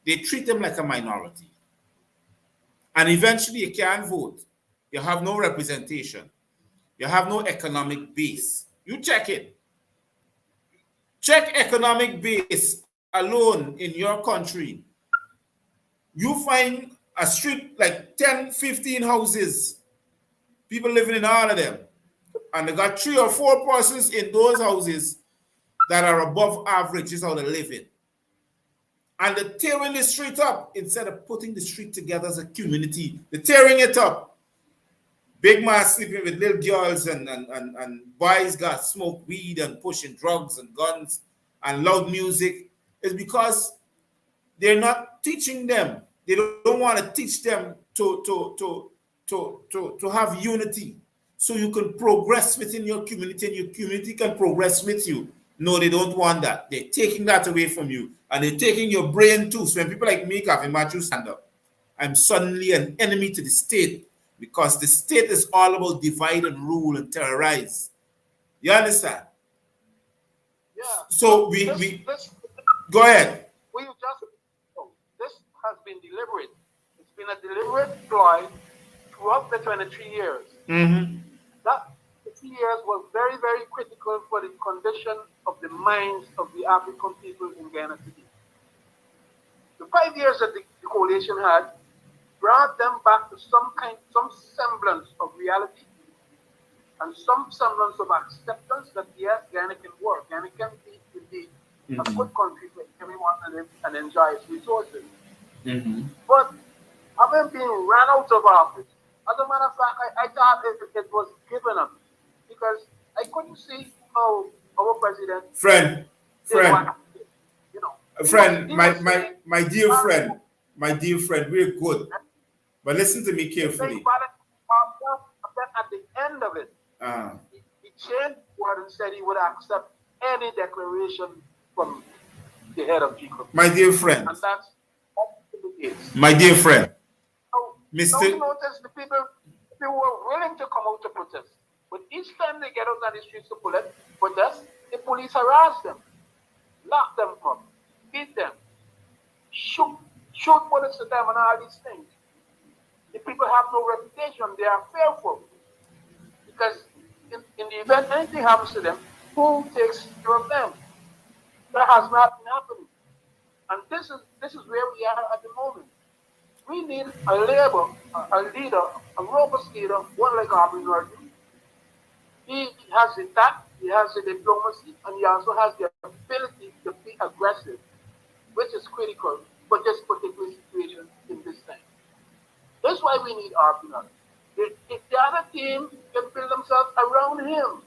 They treat them like a minority. And eventually you can't vote. You have no representation. You have no economic base. You check it. Check economic base alone in your country. You find a street like 10, 15 houses. People living in all of them. And they got 3 or 4 persons in those houses that are above average is how they live in. And they're tearing the street up instead of putting the street together as a community. They're tearing it up. Big man sleeping with little girls and boys got smoke weed and pushing drugs and guns and loud music. It's because they're not teaching them. They don't want to teach them to have unity. So you can progress within your community and your community can progress with you. No, they don't want that. They're taking that away from you. And they're taking your brain too. So when people like me, Captain Matthews, stand up, I'm suddenly an enemy to the state because the state is all about divide and rule and terrorize. You understand? Yeah. So we go ahead. This has been deliberate. It's been a deliberate ploy throughout the 23 years. That 3 years was very, very critical for the condition of the minds of the African people in Guyana today. The 5 years that the coalition had brought them back to some semblance of reality and some semblance of acceptance that yes, Guyana can work. Guyana can be indeed a good country where everyone can live and enjoy its resources. But having been run out of office, as a matter of fact, I thought it was given up because I couldn't see how our president. Friend, my dear friend, we're good. But listen to me carefully. At the end of it, he changed word and said he would accept any declaration from the head of GCOP. My dear friend. And that's the case. My dear friend. Don't notice the people were willing to come out to protest. But each time they get out on the streets to protest, the police harass them, lock them up, beat them, shoot bullets at them, and all these things. The people have no reputation. They are fearful because in the event anything happens to them, who takes care of them? That has not been happening, and this is where we are at the moment. We need a leader, a robust leader, one like Aubrey Norton. He has the tact, he has the diplomacy, and he also has the ability to be aggressive, which is critical for this particular situation in this time. That's why we need Aubrey Norton. If the other team can build themselves around him,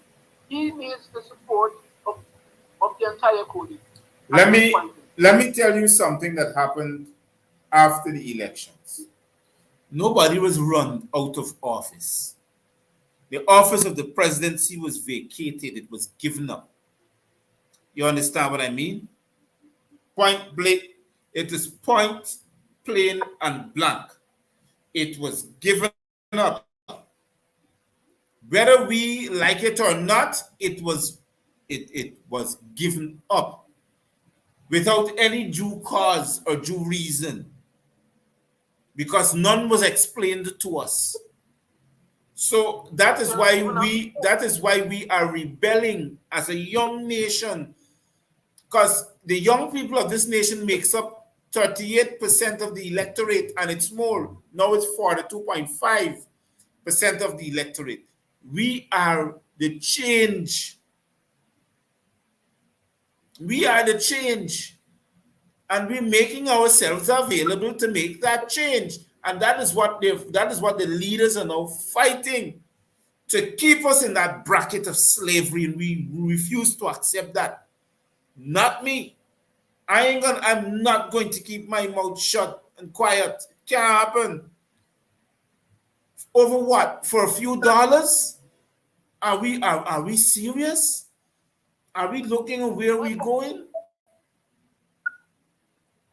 he needs the support of the entire coalition. Let me tell you something that happened after the elections. Nobody was run out of office. The office of the presidency was vacated. It was given up. You understand what I mean? Point blank. It is point, plain, and blank. It was given up. Whether we like it or not, it was given up without any due cause or due reason, because none was explained to us. So that is why we are rebelling as a young nation, because the young people of this nation makes up 38% of the electorate, and it's more. Now it's 42.5% of the electorate. We are the change. We are the change. And we're making ourselves available to make that change. And that is what the leaders are now fighting, to keep us in that bracket of slavery, and we refuse to accept that. Not me. I'm not going to keep my mouth shut and quiet. It can't happen. Over what? For a few dollars? Are we serious? Are we looking at where we're going?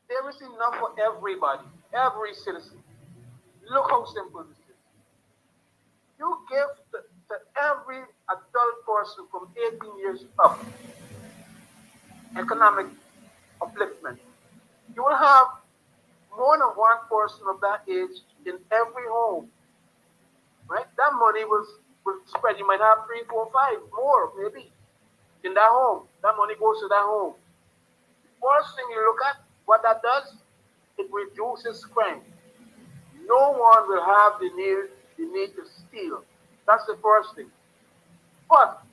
There is enough for everybody, every citizen. Look how simple this is. You give to every adult person from 18 years up economic upliftment. You will have more than one person of that age in every home. Right? That money will spread. You might have 3, 4, 5 more, maybe, in that home. That money goes to that home. First thing you look at, what that does, it reduces crime. No one will have the need to steal. That's the first thing. But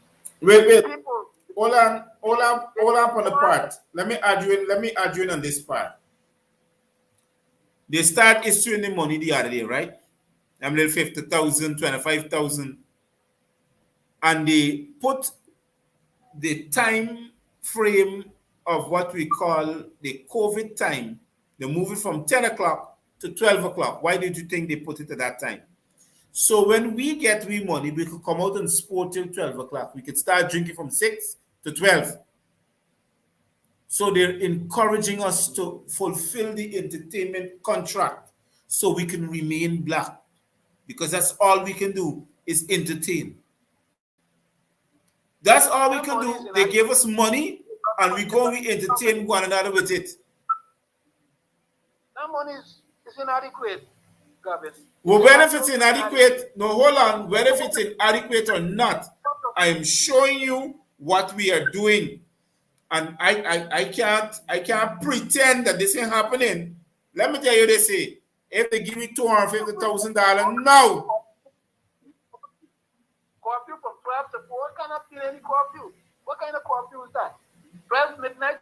wait. People, Hold on on the part. Let me add you in on this part. They start issuing the money the other day, right? I'm little 50,000, 25,000. And they put the time frame of what we call the COVID time. They move it from 10 o'clock to 12 o'clock. Why did you think they put it at that time? So when we get money, we could come out and sport till 12 o'clock. We could start drinking from 6 to 12. So they're encouraging us to fulfill the entertainment contract so we can remain black, because that's all we can do is entertain. That's all we can do. They give us money and we go and we entertain one another with it. that money is inadequate, Gavin. Well, whether if it's inadequate, no, hold on. Whether if it's inadequate or not, I am showing you what we are doing. And I can't pretend that this ain't happening. Let me tell you this, if they give me $250,000 now. Curfew from 12 to 4 cannot be any curfew. What kind of curfew is that? 12 midnight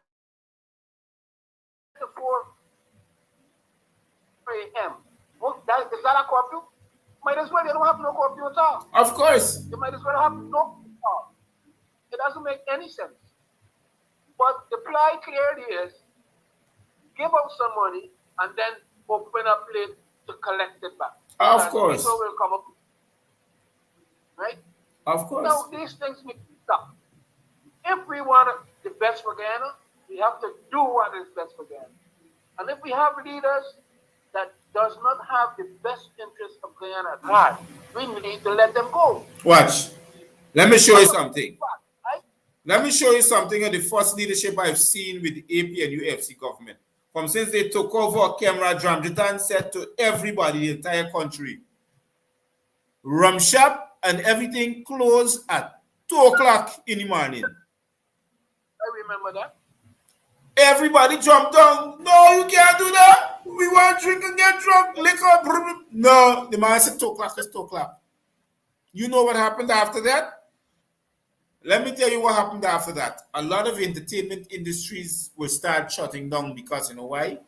to 4 a.m. Is that a curfew? Might as well, they don't have no curfew at all. Of course. You might as well have no curfew at all. It doesn't make any sense. But the play clearly is give out some money and then open up late to collect it back. Of course. People will come up. Right? Of course. Now, these things need to stop. If we want the best for Guyana, we have to do what is best for Guyana. And if we have leaders that does not have the best interest of Guyana at heart, we need to let them go. Watch. Let me show you something. Right? Let me show you something of the first leadership I've seen with the AP and UFC government. From since they took over, Camera Dramjitan said to everybody, the entire country, rum shop and everything closed at 2 o'clock in the morning. I remember that. Everybody jumped down. No, you can't do that. We want to drink and get drunk. Liquor. No, the man said 2 o'clock is 2 o'clock. You know what happened after that? Let me tell you what happened after that. A lot of entertainment industries will start shutting down because you know why?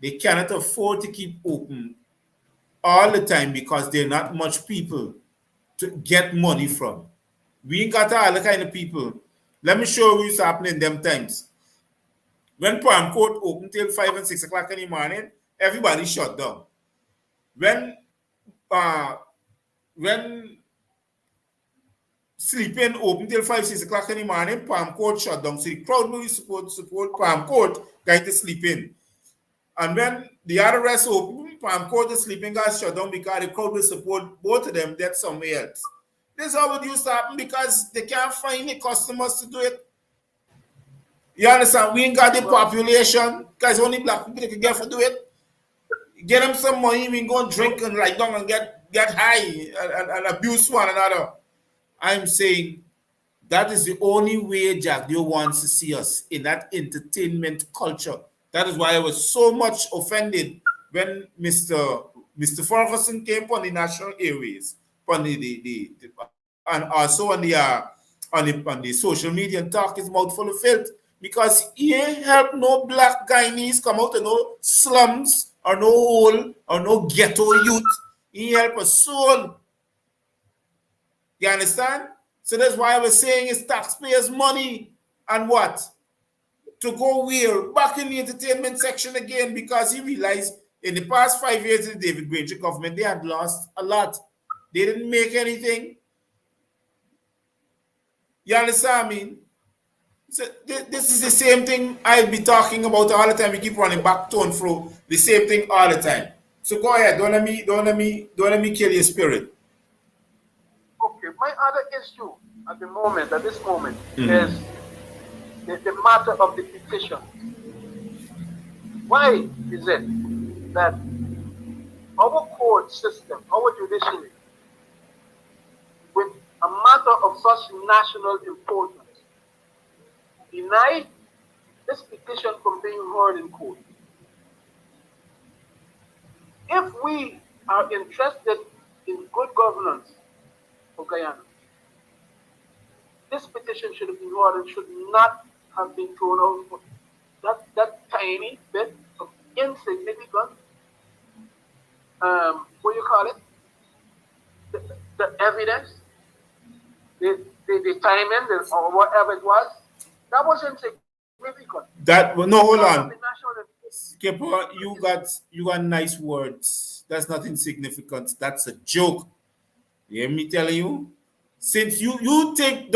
They cannot afford to keep open all the time because there are not much people to get money from. We ain't got all the kind of people. Let me show you what's happening in them times. When Palm Court opened till 5 and 6 o'clock in the morning, everybody shut down. When Sleeping open till 5, 6 o'clock in the morning, Palm Court shut down. So the crowd will support Palm Court going to sleep in. And when the other rest open, Palm Court is sleeping guys shut down because the crowd will support both of them that somewhere else. This is how it used to happen because they can't find the customers to do it. You understand? We ain't got the population because only black people can get to do it. Get them some money, we go and drink and lie down and get high and abuse one another. I'm saying that is the only way Jack Dio wants to see us in that entertainment culture. That is why I was so much offended when Mr. Ferguson came on the national airways, on and also on the social media and talk his mouth full of filth because he ain't helped no black Guyanese come out of no slums or no hole or no ghetto youth. He helped a soul. You understand? So that's why I was saying it's taxpayers' money and what? To go where? Back in the entertainment section again because he realized in the past 5 years of the David Granger government, they had lost a lot. They didn't make anything. You understand what I mean? So this is the same thing I'll be talking about all the time. We keep running back to and fro. The same thing all the time. So go ahead. Don't let me kill your spirit. Okay, my other issue at this moment, is the matter of the petition. Why is it that our court system, our judiciary, with a matter of such national importance, deny this petition from being heard in court? If we are interested in good governance for Guyana, this petition should have been heard and should not have been thrown out for that tiny bit of insignificant, what do you call it? The evidence, the timing, or whatever it was, that was insignificant. Hold on. Skipper, you got nice words. That's not insignificant. That's a joke. You hear me telling you? Since you think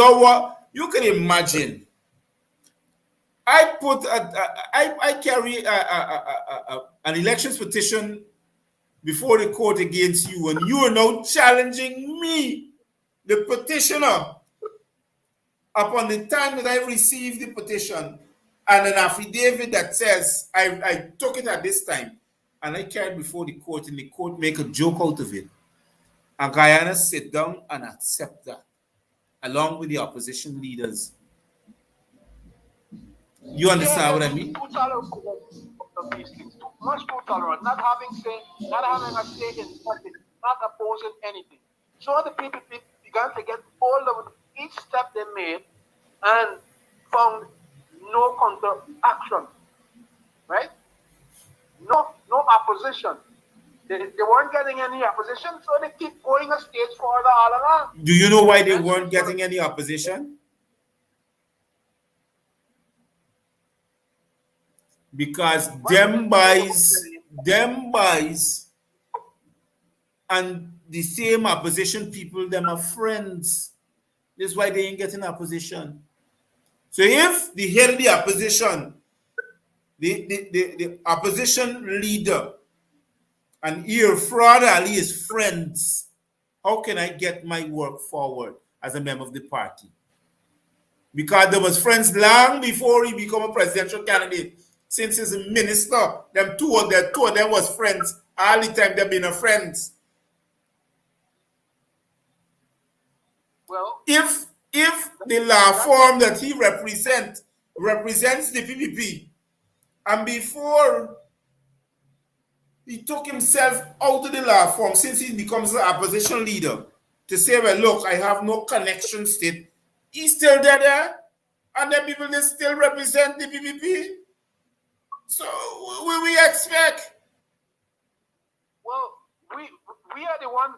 you can imagine. I carry an elections petition before the court against you, and you are now challenging me, the petitioner, upon the time that I received the petition and an affidavit that says I took it at this time, and I carried before the court, and the court make a joke out of it. And Guyana sit down and accept that, along with the opposition leaders. You understand what I mean? Too tolerant of these things. Much too tolerant. Not having a say in nothing, not opposing anything. So the people began to get hold of each step they made and found no counter action. Right? No opposition. They weren't getting any opposition, so they keep going a stage further all along. Do you know why they weren't getting any opposition? Because them buys and the same opposition people, them are friends. This is why they ain't getting opposition. So if the head of the opposition, the opposition leader, and here Fraud Ali is friends, how can I get my work forward as a member of the party? because they was friends long before he become a presidential candidate. Since he's a minister, two of them was friends. All the time they've been a friends. Well, if the law form that he represents the PPP, and before he took himself out of the law form, since he becomes the opposition leader, to say, well, look, I have no connection state, he's still there, and then people they still represent the PPP. So we expect. Well, we are the ones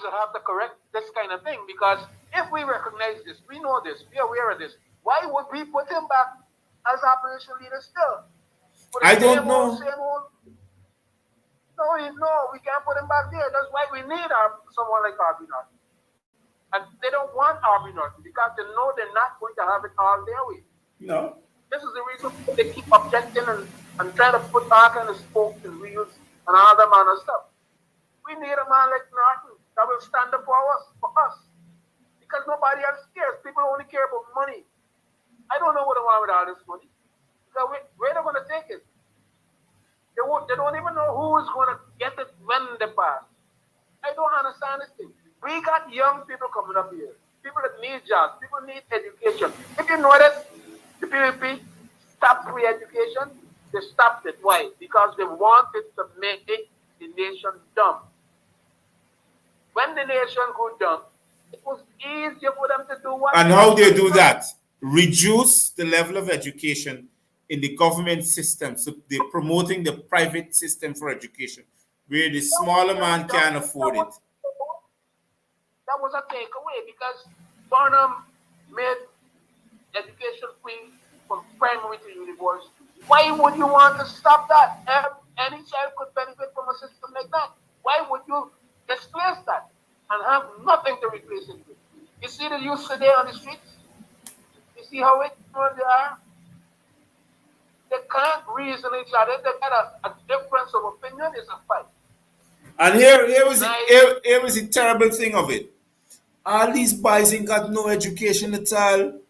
that have to correct this kind of thing, because if we recognize this, we know this, we are aware of this, why would we put him back as opposition leader still? I don't know. No, we can't put him back there. That's why we need someone like Harvey Norton. And they don't want Harvey Norton because they know they're not going to have it all their way. No. This is the reason they keep objecting and trying to put all kind of spokes and wheels and all that kind of stuff. We need a man like Norton that will stand up for us. Because nobody else cares. People only care about money. I don't know what they want with all this money. So where they're going to take it? They don't even know who is going to get it when they pass. I don't understand this thing. We got young people coming up here. People that need jobs. People need education. If you notice, the PPP stopped free education. They stopped it. Why? Because they wanted to make the nation dumb. When the nation go dumb, it was easier for them to do what. And how they do that? Reduce the level of education in the government system. So they're promoting the private system for education, where the smaller man can't afford it. That was a takeaway because Barnum made education free from primary to university. Why would you want to stop that? Any child could benefit from a system like that. Why would you displace that and have nothing to replace it with? You see the youth today on the streets? You see how ignorant they are? They can't reason each other. They got a difference of opinion. It's a fight. And here was the terrible thing of it. All these boys ain't got no education at all.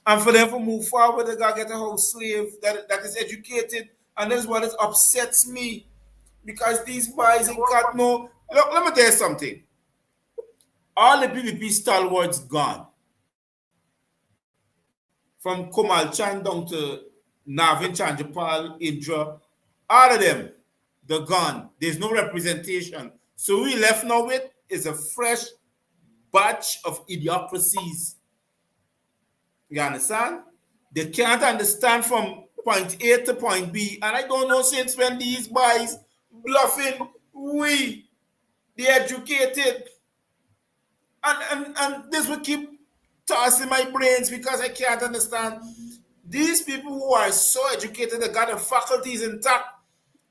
And for them to move forward, they gotta get a house slave that is educated. And that's what it upsets me. Because these boys ain't got no. Look, let me tell you something. All the PPP stalwarts gone. From Komal Chan down to Navin Chanjapal, Indra, all of them, they're gone. There's no representation. So we left now with is a fresh batch of idiocracies. You understand? They can't understand from point A to point B. And I don't know since when these boys bluffing we, the educated. And this will keep tossing my brains because I can't understand. These people who are so educated, they got the faculties intact.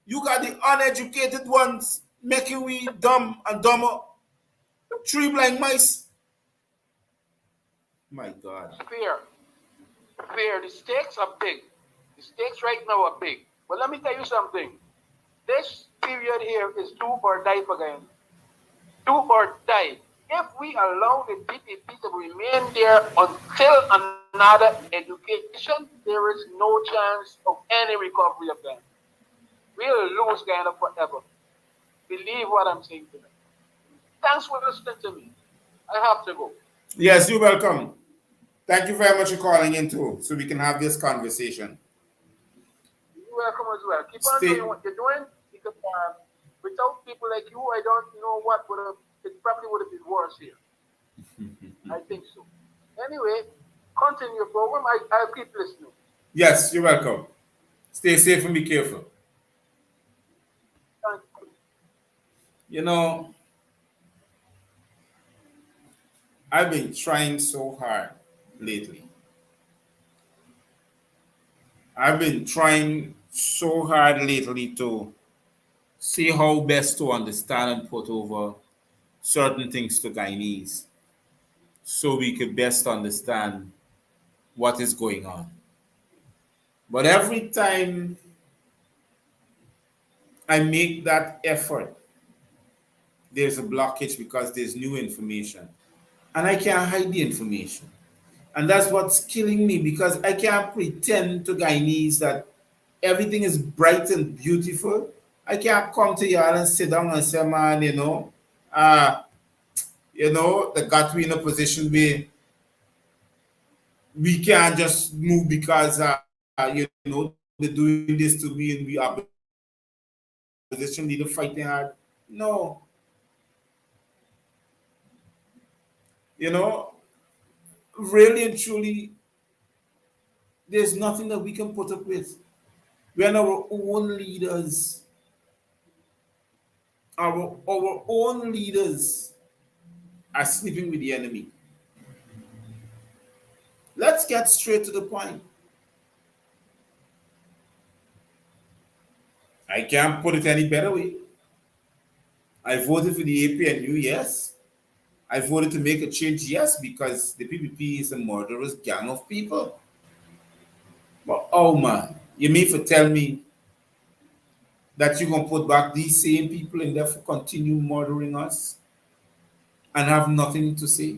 You got the uneducated ones making we dumb and dumber. Three blind mice. My God. Fear. The stakes are big. The stakes right now are big. But let me tell you something. This period here is do or die for Guyana. Do or die. If we allow the PPP to remain there until another education, there is no chance of any recovery of Guyana. We'll lose Guyana forever. Believe what I'm saying today. Thanks for listening to me. I have to go. Yes, you're welcome. Thank you very much for calling in too, so we can have this conversation. You're welcome as well. Keep on doing what you're doing, because without people like you, I don't know what would have. It probably would have been worse here. I think so. Anyway, continue your program. I'll keep listening. Yes, you're welcome. Stay safe and be careful. Thank you. You know, I've been trying so hard lately. I've been trying so hard lately to see how best to understand and put over certain things to Guyanese so we could best understand what is going on. But every time I make that effort, there's a blockage because there's new information. And I can't hide the information. And that's what's killing me because I can't pretend to Guyanese that everything is bright and beautiful. I can't come to y'all and sit down and say, man, that got we in a position where we can't just move because, they're doing this to me and we opposition leader fighting hard. No. Really and truly, there's nothing that we can put up with. When our own leaders, our own leaders are sleeping with the enemy. Let's get straight to the point. I can't put it any better way. I voted for the APNU, yes. I voted to make a change, yes, because the PPP is a murderous gang of people. But oh man, you mean for tell me that you're gonna put back these same people and therefore continue murdering us and have nothing to say?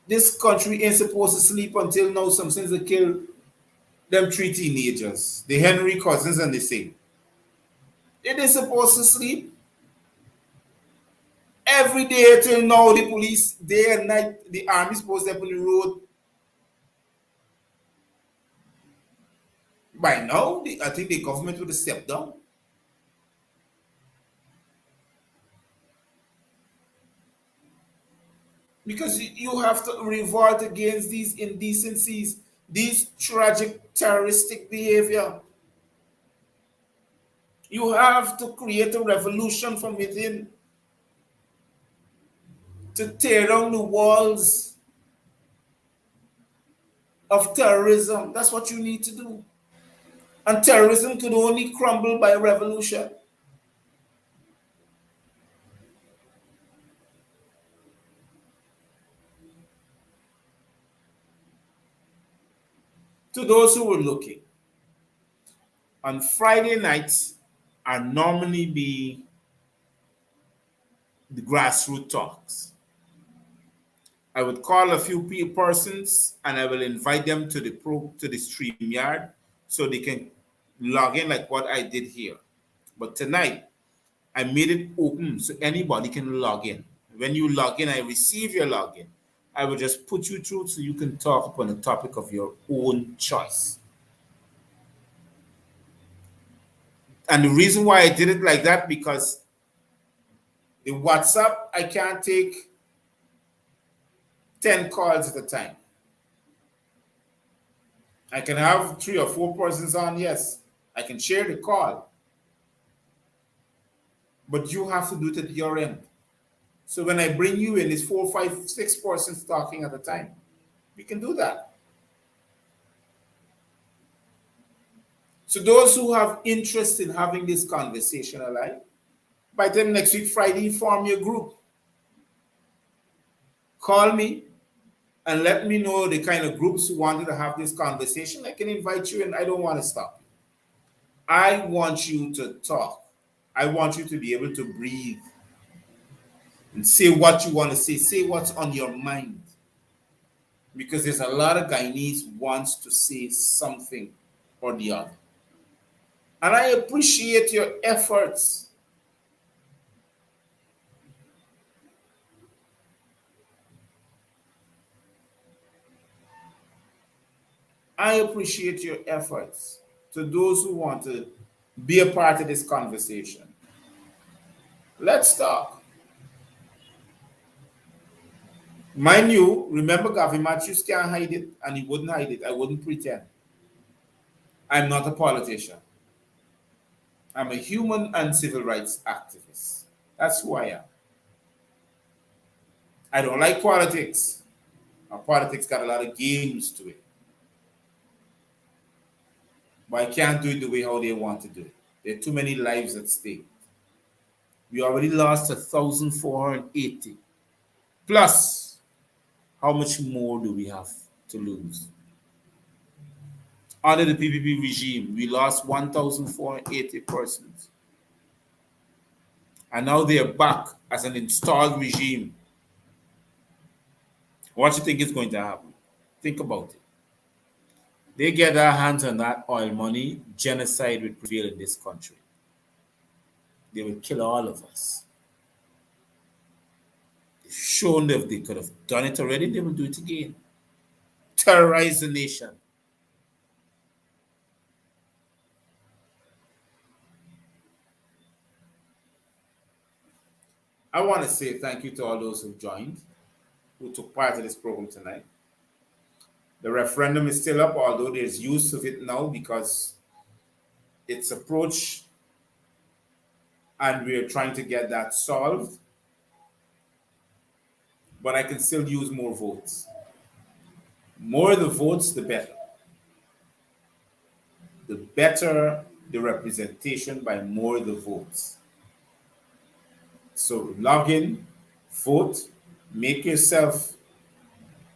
This country ain't supposed to sleep until now. Some since they killed them 3 teenagers, the Henry cousins and the same. It is supposed to sleep every day till now. The police, day and night, the army supposed to be on the road. By now, I think the government would have stepped down. Because you have to revolt against these indecencies, these tragic terroristic behavior. You have to create a revolution from within to tear down the walls of terrorism. That's what you need to do. And terrorism could only crumble by revolution. To those who were looking, on Friday nights are normally be the grassroots talks. I would call a few persons and I will invite them to the stream yard so they can log in like what I did here. But tonight I made it open so anybody can log in. When you log in, I receive your login. I will just put you through so you can talk upon a topic of your own choice. And the reason why I did it like that, because the WhatsApp, I can't take 10 calls at a time. I can have 3 or 4 persons on, yes. I can share the call. But you have to do it at your end. So when I bring you in, it's 4, 5, 6 persons talking at a time. We can do that. So those who have interest in having this conversation alive, by the time next week, Friday, form your group. Call me and let me know the kind of groups who wanted to have this conversation. I can invite you and I don't want to stop you. I want you to talk. I want you to be able to breathe and say what you want to say what's on your mind. Because there's a lot of Guyanese wants to say something or the other. And I appreciate your efforts. I appreciate your efforts to those who want to be a part of this conversation. Let's talk. Mind you, remember Gavin Matthews can't hide it, and he wouldn't hide it. I wouldn't pretend. I'm not a politician. I'm a human and civil rights activist. That's who I am. I don't like politics. Our politics got a lot of games to it. But I can't do it the way how they want to do it. There are too many lives at stake. We already lost 1,480. Plus, how much more do we have to lose? Under the PPP regime, we lost 1,480 persons. And now they are back as an installed regime. What you think is going to happen? Think about it. They get their hands on that oil money, genocide will prevail in this country. They will kill all of us. They've shown that if they could have done it already, they will do it again. Terrorize the nation. I want to say thank you to all those who joined, who took part in this program tonight. The referendum is still up, although there's use of it now because it's approached and we're trying to get that solved. But I can still use more votes. More the votes, the better. The better the representation by more the votes. So log in, vote, make yourself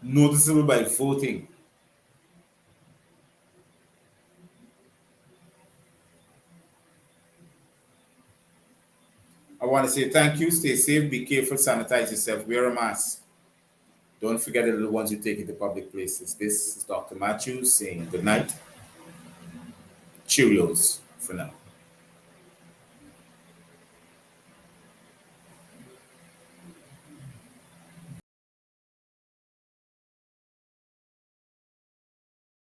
noticeable by voting. I want to say thank you, stay safe, be careful, sanitize yourself, wear a mask. Don't forget the little ones you take into public places. This is Dr. Matthews saying good night. Cheerios for now.